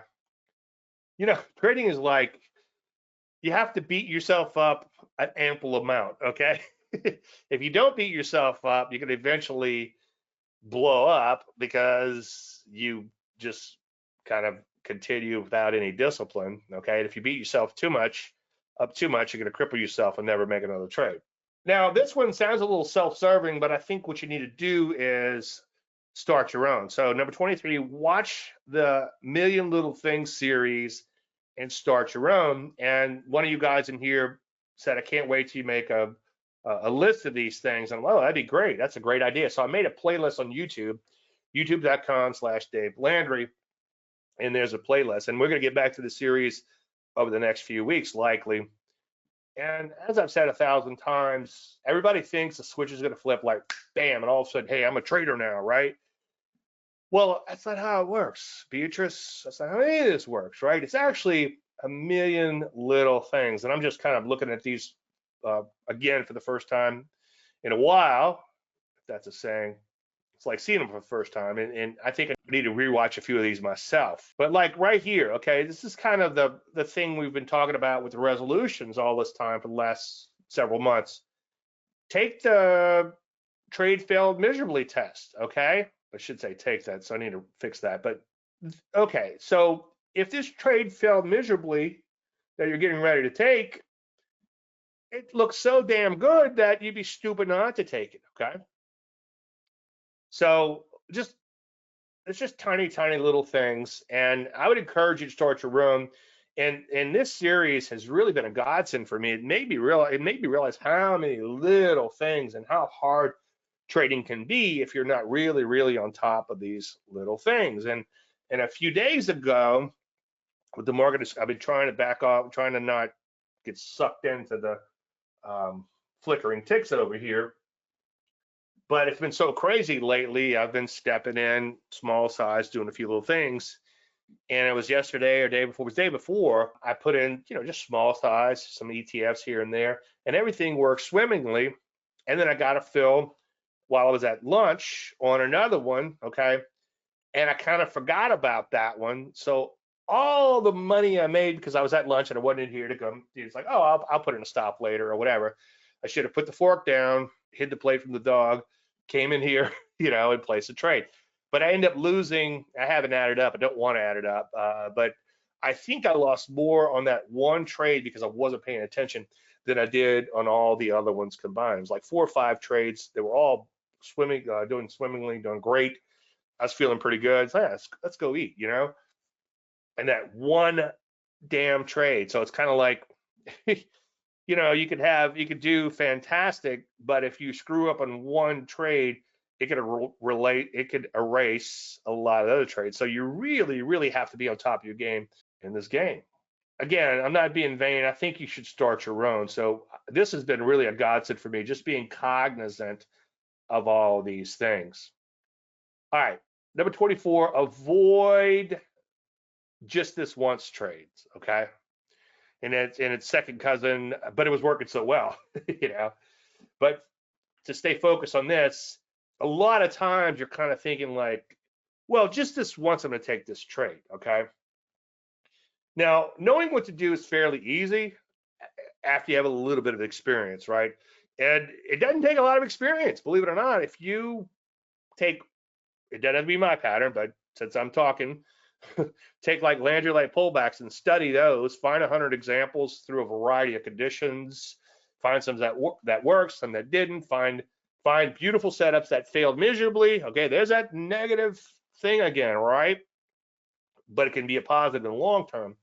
Trading is like, you have to beat yourself up an ample amount. Okay. If you don't beat yourself up, you can eventually blow up because you just kind of continue without any discipline. Okay. And if you beat yourself too much, you're going to cripple yourself and never make another trade. Now, this one sounds a little self-serving, but I think what you need to do is start your own. So number 23, watch the Million Little Things series and start your own. And one of you guys in here said, I can't wait till you make a list of these things. And that'd be great. That's a great idea. So I made a playlist on YouTube, youtube.com/Dave Landry. And there's a playlist. And we're going to get back to the series over the next few weeks, likely. And as I've said 1,000 times, everybody thinks the switch is going to flip like bam, and all of a sudden, hey, I'm a trader now, right? Well, that's not how it works, Beatrice. That's not how any of this works, right? It's actually a million little things. And I'm just kind of looking at these again for the first time in a while, if that's a saying. It's like seeing them for the first time, and I think I need to rewatch a few of these myself. But like right here, okay, this is kind of the thing we've been talking about with the resolutions all this time for the last several months. Take the trade failed miserably test, okay? I should say take that, so I need to fix that. But okay, so if this trade failed miserably that you're getting ready to take, it looks so damn good that you'd be stupid not to take it, okay? So it's just tiny, tiny little things. And I would encourage you to start your own. And this series has really been a godsend for me. It made me realize how many little things and how hard trading can be if you're not really, really on top of these little things. And a few days ago, with the market, I've been trying to back off, trying to not get sucked into the flickering ticks over here. But it's been so crazy lately. I've been stepping in small size, doing a few little things. And it was yesterday or day before. It was day before. I put in, just small size, some ETFs here and there, and everything worked swimmingly. And then I got a fill while I was at lunch on another one. Okay. and I kind of forgot about that one. So all the money I made because I was at lunch and I wasn't in here to come, it's like, oh, I'll put in a stop later or whatever. I should have put the fork down, hid the plate from the dog, came in here, and placed a trade. But I end up losing. I haven't added up. I don't want to add it up. But I think I lost more on that one trade because I wasn't paying attention than I did on all the other ones combined. It was like 4 or 5 trades. They were all doing swimmingly, doing great. I was feeling pretty good. So, yeah, let's go eat, And that one damn trade. So it's kind of like, you could do fantastic, but if you screw up on one trade, it could erase a lot of other trades. So you really, really have to be on top of your game in this game. Again, I'm not being vain. I think you should start your own. So this has been really a godsend for me, just being cognizant of all these things. All right, number 24, avoid just this once trades, okay? And it's second cousin, but it was working so well, But to stay focused on this, a lot of times you're kind of thinking like, well, just this once I'm going to take this trade, okay? Now, knowing what to do is fairly easy after you have a little bit of experience, right? And it doesn't take a lot of experience, believe it or not. If you take, it doesn't have to be my pattern, but since I'm talking, take like Landry light pullbacks and study those, find 100 examples through a variety of conditions, find some that works, some that didn't, find beautiful setups that failed miserably. Okay, there's that negative thing again, right? But it can be a positive in the long term.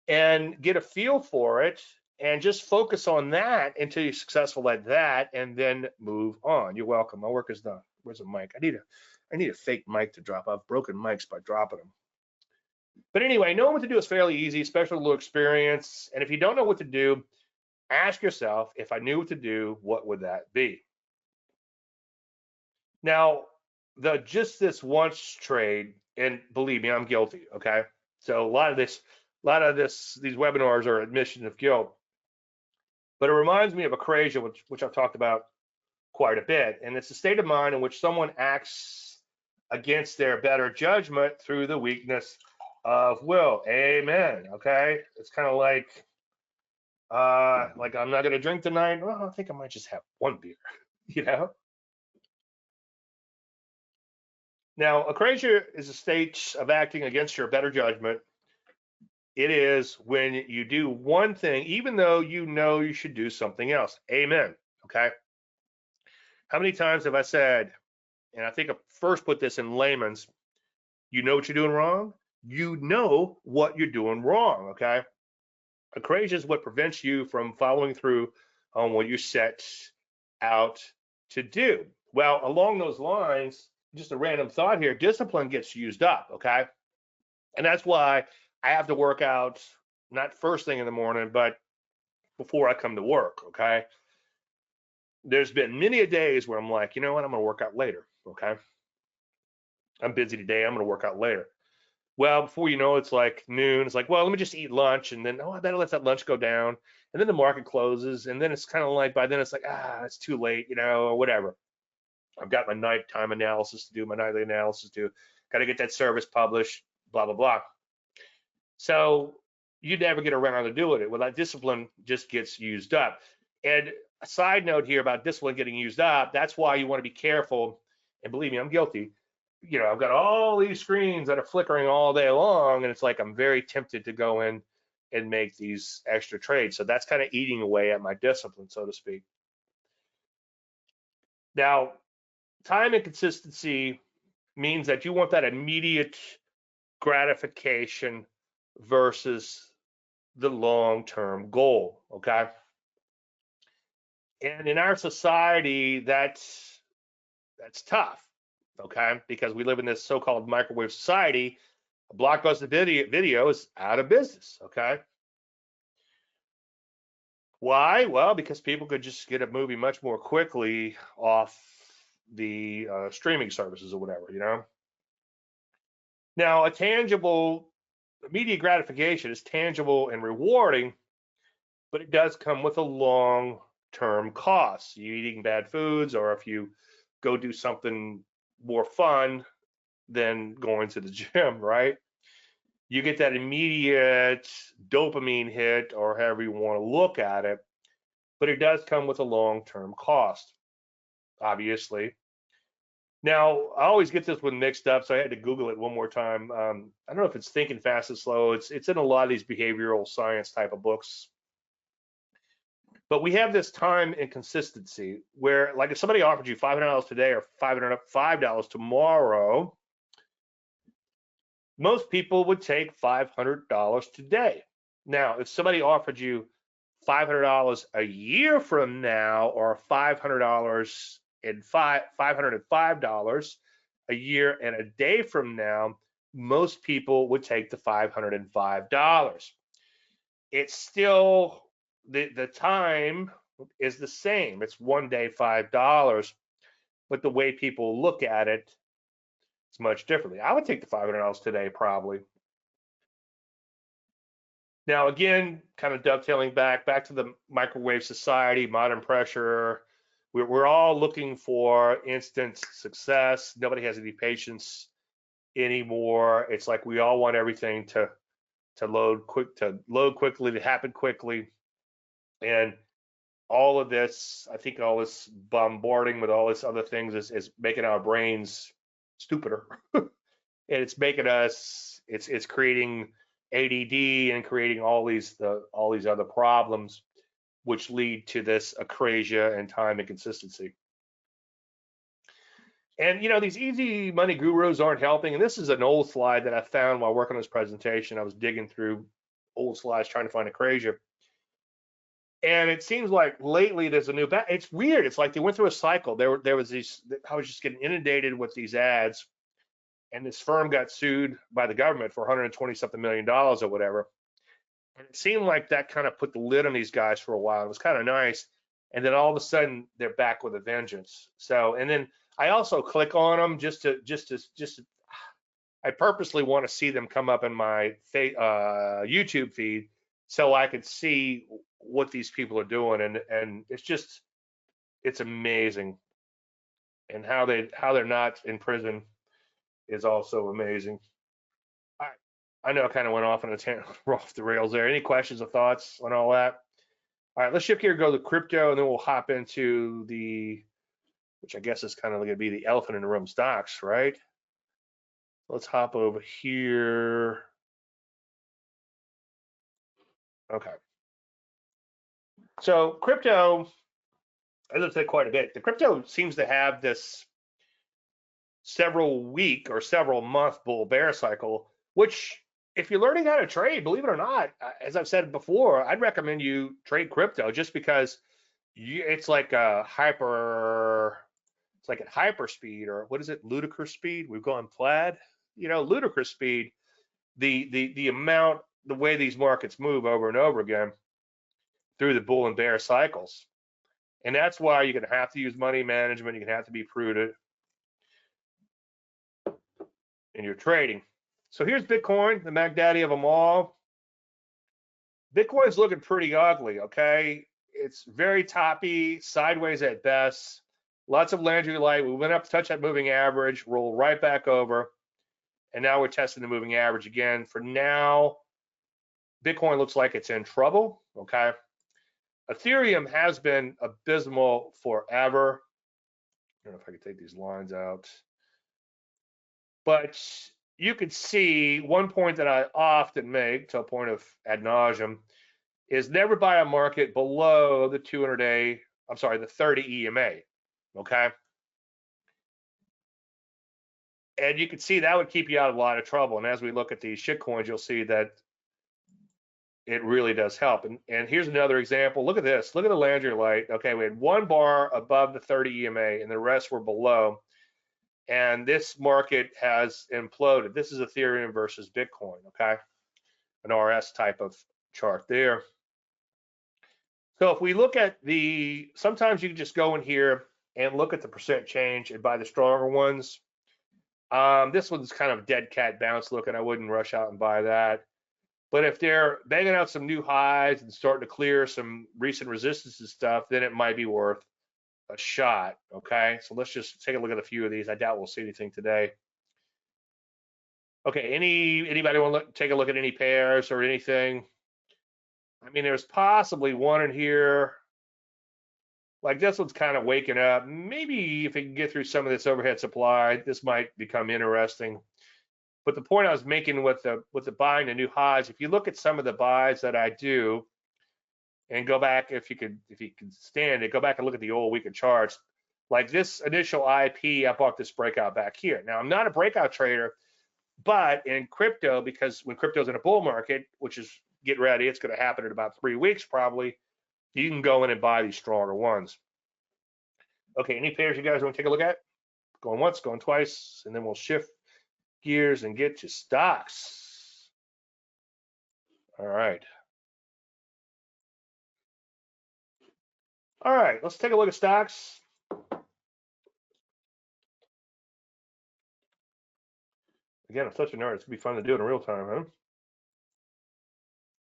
And get a feel for it and just focus on that until you're successful at that and then move on. You're welcome. My work is done. Where's a mic? I need a fake mic to drop. I've broken mics by dropping them. But anyway, knowing what to do is fairly easy, especially with a little experience. And if you don't know what to do, ask yourself, if I knew what to do, what would that be? Now, just this once trade, and believe me, I'm guilty, okay? So a lot of these webinars are admission of guilt. But it reminds me of acrasia, which I've talked about quite a bit. And it's a state of mind in which someone acts against their better judgment through the weakness of will. Amen. Okay. It's kind of like I'm not going to drink tonight. Well, I think I might just have one beer, Now, acrasia is a state of acting against your better judgment. It is when you do one thing, even though you know you should do something else. Amen. Okay. How many times have I said, and I think I first put this in layman's, you know what you're doing wrong? You know what you're doing wrong. Okay. Acrasia is what prevents you from following through on what you set out to do. Well, along those lines, just a random thought here, discipline gets used up. Okay. And that's why I have to work out not first thing in the morning, but before I come to work, okay? There's been many a days where I'm like, you know what, I'm gonna work out later, okay? I'm busy today, I'm gonna work out later. Well, before you know, it's like noon. It's like, well, let me just eat lunch, and then, I better let that lunch go down. And then the market closes, and then it's kind of like, by then it's like, it's too late, or whatever. I've got my nighttime analysis to do, my nightly analysis to do. Got to get that service published, blah, blah, blah. So you never get around to doing it. Well, that discipline just gets used up. And a side note here about discipline getting used up, that's why you want to be careful. And believe me, I'm guilty. I've got all these screens that are flickering all day long, and it's like I'm very tempted to go in and make these extra trades. So that's kind of eating away at my discipline, so to speak. Now, time and consistency means that you want that immediate gratification versus the long-term goal, okay? And in our society, that's tough, okay? Because we live in this so-called microwave society. A blockbuster video is out of business, okay? Why? Well, because people could just get a movie much more quickly off the streaming services or whatever, Now, immediate gratification is tangible and rewarding, but it does come with a long-term cost. You eating bad foods, or if you go do something more fun, than going to the gym, right? You get that immediate dopamine hit, or however you want to look at it, but it does come with a long-term cost, obviously. Now, I always get this one mixed up, so I had to Google it one more time. I don't know if it's Thinking Fast and Slow. It's in a lot of these behavioral science type of books. But we have this time and consistency where, like, if somebody offered you $500 today or $505 tomorrow, most people would take $500 today. Now, if somebody offered you $500 a year from now, or $500 and $505 a year and a day from now, most people would take the $505. It's still the time is the same. It's one day, $5, but the way people look at it, it's much differently. I would take the $500 today, probably. Now, again, kind of dovetailing back to the microwave society, modern pressure. We're all looking for instant success. Nobody has any patience anymore. It's like we all want everything to load quickly, to happen quickly. And all of this, I think all this bombarding with all this other things is making our brains stupider. And it's making us, it's creating ADD and creating all these other problems, which lead to this acrasia and time inconsistency. And these easy money gurus aren't helping. And this is an old slide that I found while working on this presentation. I was digging through old slides trying to find acrasia. And it seems like lately there's a new it's weird. It's like they went through a cycle. There was these, I was just getting inundated with these ads, and this firm got sued by the government for 120 something million dollars or whatever. And it seemed like that kind of put the lid on these guys for a while. It was kind of nice. And then all of a sudden they're back with a vengeance. So, and then I also click on them just to I purposely want to see them come up in my YouTube feed so I could see what these people are doing. And it's amazing. And how they're not in prison is also amazing. All right. I know I kind of went off on off the rails there. Any questions or thoughts on all that? All right, let's shift here, go to crypto, and then we'll hop into which I guess is kind of going to be the elephant in the room, stocks, right? Let's hop over here. Okay. So crypto, as I've said quite a bit, the crypto seems to have this several week or several month bull bear cycle, which if you're learning how to trade, believe it or not, as I've said before, I'd recommend you trade crypto just because it's like a hyper speed, or what is it, ludicrous speed? We've gone plaid, ludicrous speed. The amount, the way these markets move over and over again through the bull and bear cycles. And that's why you're going to have to use money management. You're going to have to be prudent in your trading. So here's Bitcoin, the Magdaddy of them all. Bitcoin's looking pretty ugly, okay? It's very toppy, sideways at best. Lots of Landry light. We went up to touch that moving average, roll right back over, and now we're testing the moving average again. For now, Bitcoin looks like it's in trouble, okay? Ethereum has been abysmal forever. I don't know if I can take these lines out. But you could see one point that I often make, to a point of ad nauseum, is never buy a market below the 200-day, the 30 EMA, okay? And you can see that would keep you out of a lot of trouble. And as we look at these shitcoins, you'll see that it really does help. And here's another example. Look at this. Look at the Landry light. Okay, we had one bar above the 30 EMA and the rest were below. And this market has imploded. This is Ethereum versus Bitcoin, okay? An RS type of chart there. So if we look at sometimes you can just go in here and look at the percent change and buy the stronger ones. This one's kind of dead cat bounce looking. I wouldn't rush out and buy that. But if they're banging out some new highs and starting to clear some recent resistance and stuff, then it might be worth a shot, okay? So let's just take a look at a few of these. I doubt we'll see anything today. Okay, anybody want to take a look at any pairs or anything? I mean, there's possibly one in here. Like this one's kind of waking up. Maybe if it can get through some of this overhead supply, this might become interesting. But the point I was making with the buying the new highs, if you look at some of the buys that I do, and go back if you can stand it, go back and look at the old weekend charts. Like this initial IP, I bought this breakout back here. Now I'm not a breakout trader, but in crypto, because when crypto's in a bull market, which is get ready, it's going to happen in about 3 weeks probably, you can go in and buy these stronger ones. Okay, any pairs you guys want to take a look at? Going once, going twice, and then we'll shift gears and get to stocks. All right. All right, let's take a look at stocks. Again, I'm such a nerd. It's gonna be fun to do it in real time, huh?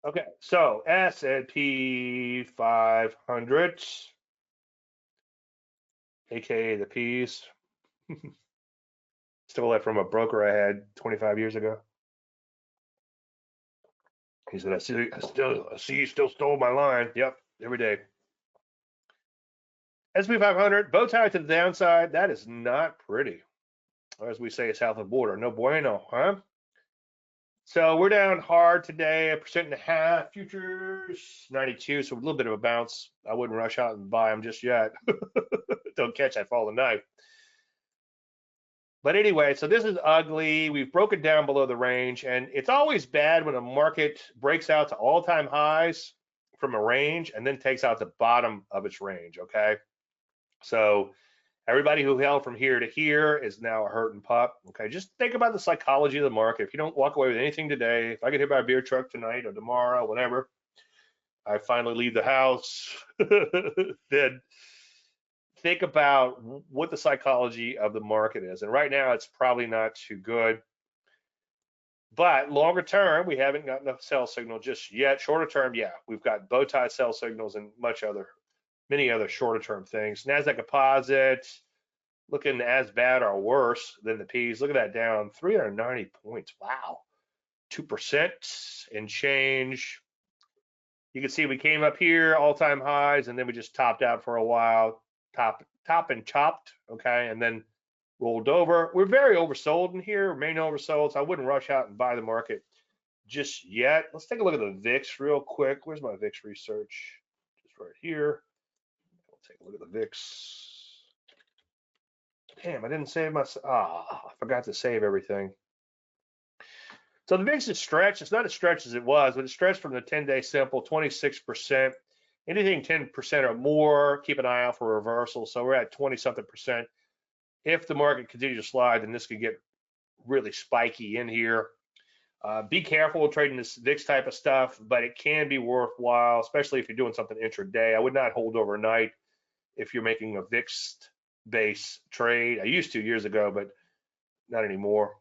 Okay, so S&P 500, aka the P's. Stole that from a broker I had 25 years ago. He said, I see you still stole my line. Yep, every day. S&P 500, bow tie to the downside. That is not pretty. Or as we say south of the border, no bueno, huh? So we're down hard today, 1.5%. Futures 92, so a little bit of a bounce. I wouldn't rush out and buy them just yet. Don't catch that falling knife. But anyway, so this is ugly. We've broken down below the range, and it's always bad when a market breaks out to all-time highs from a range and then takes out the bottom of its range, okay? So everybody who held from here to here is now a hurting pup, okay? Just think about the psychology of the market. If you don't walk away with anything today, if I get hit by a beer truck tonight or tomorrow, whatever, I finally leave the house, then think about what the psychology of the market is. And right now, it's probably not too good. But longer term, we haven't gotten a sell signal just yet. Shorter term, yeah, we've got bow tie sell signals and many other shorter term things. NASDAQ composite looking as bad or worse than the P's. Look at that, down 390 points. Wow, 2% and change. You can see we came up here, all-time highs, and then we just topped out for a while. Top and chopped, okay, and then rolled over. We're very oversold in here, remain oversold, so I wouldn't rush out and buy the market just yet. Let's take a look at the VIX real quick. Where's my VIX research? Just right here. We'll take a look at the VIX. Damn, I didn't save my, I forgot to save everything. So the VIX is stretched. It's not as stretched as it was, but it's stretched from the 10-day simple, 26%. Anything 10% or more, keep an eye out for reversal. So we're at 20-something%. If the market continues to slide, then this could get really spiky in here. Be careful trading this VIX type of stuff, but it can be worthwhile, especially if you're doing something intraday. I would not hold overnight if you're making a VIX-based trade. I used to years ago, but not anymore.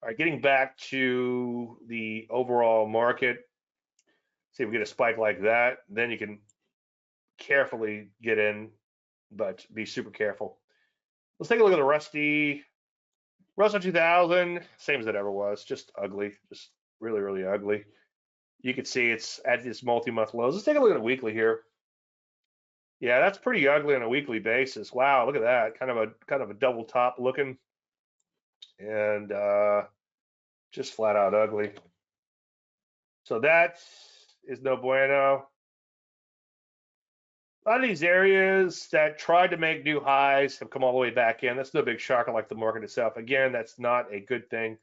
All right, getting back to the overall market. See if we get a spike like that, then you can carefully get in, but be super careful. Let's take a look at the Russell 2000, same as it ever was, just ugly, just really, really ugly. You can see it's at this multi-month lows. Let's take a look at a weekly here. Yeah, that's pretty ugly on a weekly basis. Wow, look at that, kind of a double top looking, and just flat out ugly. So that is no bueno. A lot of these areas that tried to make new highs have come all the way back in. That's no big shocker like the market itself. Again, that's not a good thing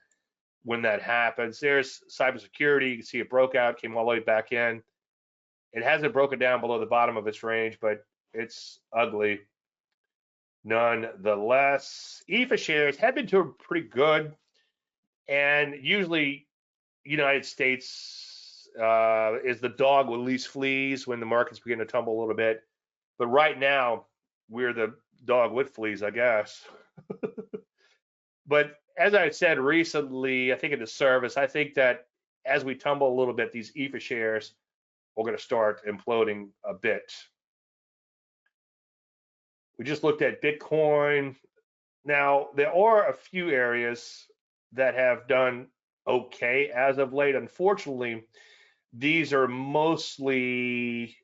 when that happens. There's cybersecurity. You can see it broke out, came all the way back in. It hasn't broken down below the bottom of its range, but it's ugly nonetheless. EFA shares have been doing pretty good. And usually United States is the dog with least fleas when the markets begin to tumble a little bit. But right now, we're the dog with fleas, I guess. But as I said recently, I think in the service, I think that as we tumble a little bit, these EFA shares are going to start imploding a bit. We just looked at Bitcoin. Now, there are a few areas that have done okay as of late. Unfortunately, these are mostly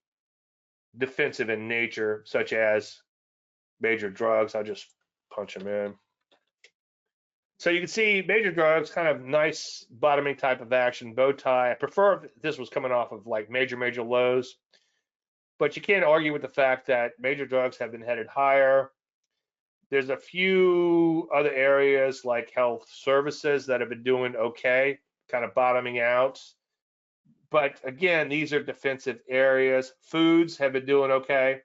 defensive in nature, such as major drugs. I'll just punch them in. So you can see major drugs, kind of nice bottoming type of action, bow tie. I prefer if this was coming off of like major lows, but you can't argue with the fact that major drugs have been headed higher. There's a few other areas like health services that have been doing okay, kind of bottoming out. But again, these are defensive areas. Foods have been doing okay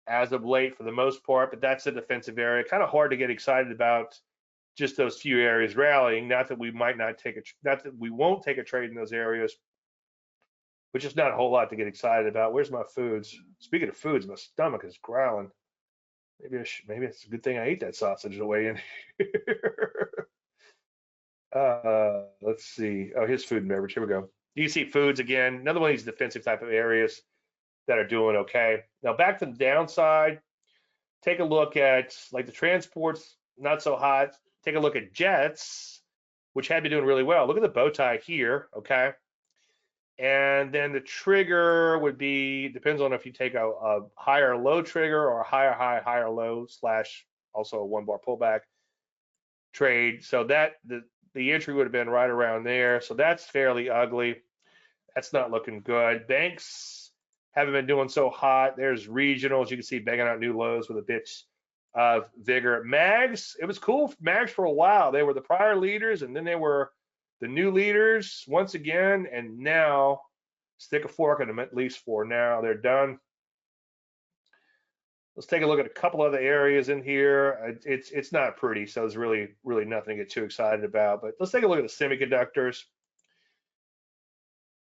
as of late for the most part, but that's a defensive area. Kind of hard to get excited about just those few areas rallying. Not that we might not take not that we won't take a trade in those areas, but just not a whole lot to get excited about. Where's my foods? Speaking of foods, my stomach is growling. Maybe it's a good thing I ate that sausage the way in here. Let's see. Oh, here's food and beverage. Here we go. You can see foods again. Another one of these defensive type of areas that are doing okay. Now back to the downside. Take a look at like the transports, not so hot. Take a look at jets, which had been doing really well. Look at the bow tie here, okay? And then the trigger would be, depends on if you take a higher low trigger or a higher low slash also a 1 bar pullback trade. So that the entry would have been right around there. So that's fairly ugly. That's not looking good. Banks haven't been doing so hot. There's regionals. You can see banging out new lows with a bit of vigor. Mags, it was cool. Mags for a while. They were the prior leaders, and then they were the new leaders once again, and now stick a fork in them at least for now. They're done. Let's take a look at a couple other areas in here. It's not pretty, so there's really nothing to get too excited about. But let's take a look at the semiconductors.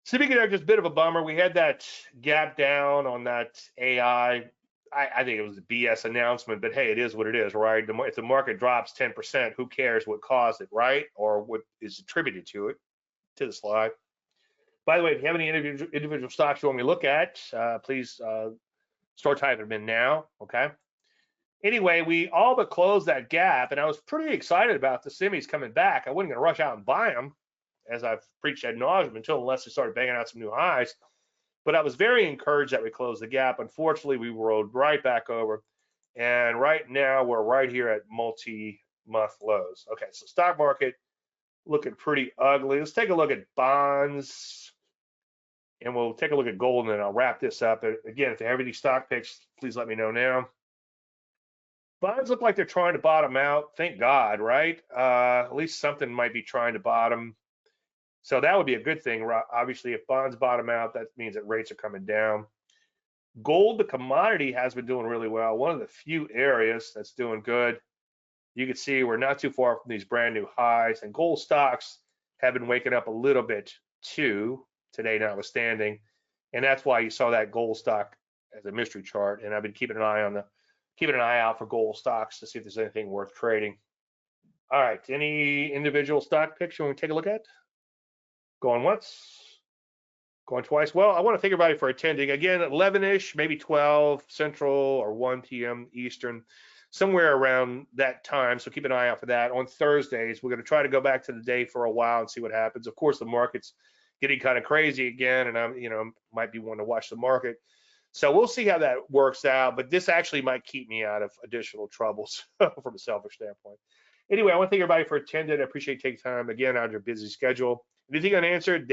Semiconductors, a bit of a bummer. We had that gap down on that AI. I think it was a BS announcement, but hey, it is what it is, right? If the market drops 10%, who cares what caused it, right? Or what is attributed to it, to the slide. By the way, if you have any individual stocks you want me to look at, please start typing them in now, okay? Anyway, we all but closed that gap, and I was pretty excited about the semis coming back. I wasn't going to rush out and buy them, as I've preached ad nauseum, unless they started banging out some new highs. But I was very encouraged that we closed the gap. Unfortunately, we rolled right back over. And right now, we're right here at multi-month lows. Okay, so stock market looking pretty ugly. Let's take a look at bonds. And we'll take a look at gold, and then I'll wrap this up. Again, if you have any stock picks, please let me know now. Bonds look like they're trying to bottom out. Thank God, right? At least something might be trying to bottom. So that would be a good thing. Obviously, if bonds bottom out, that means that rates are coming down. Gold, the commodity, has been doing really well. One of the few areas that's doing good. You can see we're not too far from these brand new highs, and gold stocks have been waking up a little bit too, today notwithstanding. And that's why you saw that gold stock as a mystery chart. And I've been keeping an eye out for gold stocks to see if there's anything worth trading. All right, any individual stock picks you want to take a look at? Going once, going twice. Well, I want to thank everybody for attending. Again, 11-ish, maybe 12 Central or 1 p.m. Eastern, somewhere around that time. So keep an eye out for that. On Thursdays, we're going to try to go back to the day for a while and see what happens. Of course, the market's getting kind of crazy again, and I'm, might be wanting to watch the market. So we'll see how that works out. But this actually might keep me out of additional troubles from a selfish standpoint. Anyway, I want to thank everybody for attending. I appreciate you taking time again out of your busy schedule. Anything unanswered,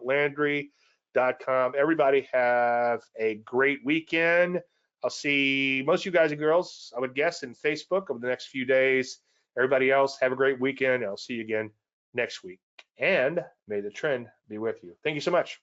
Landry.com. Everybody have a great weekend. I'll see most of you guys and girls, I would guess, in Facebook over the next few days. Everybody else, have a great weekend. I'll see you again next week. And may the trend be with you. Thank you so much.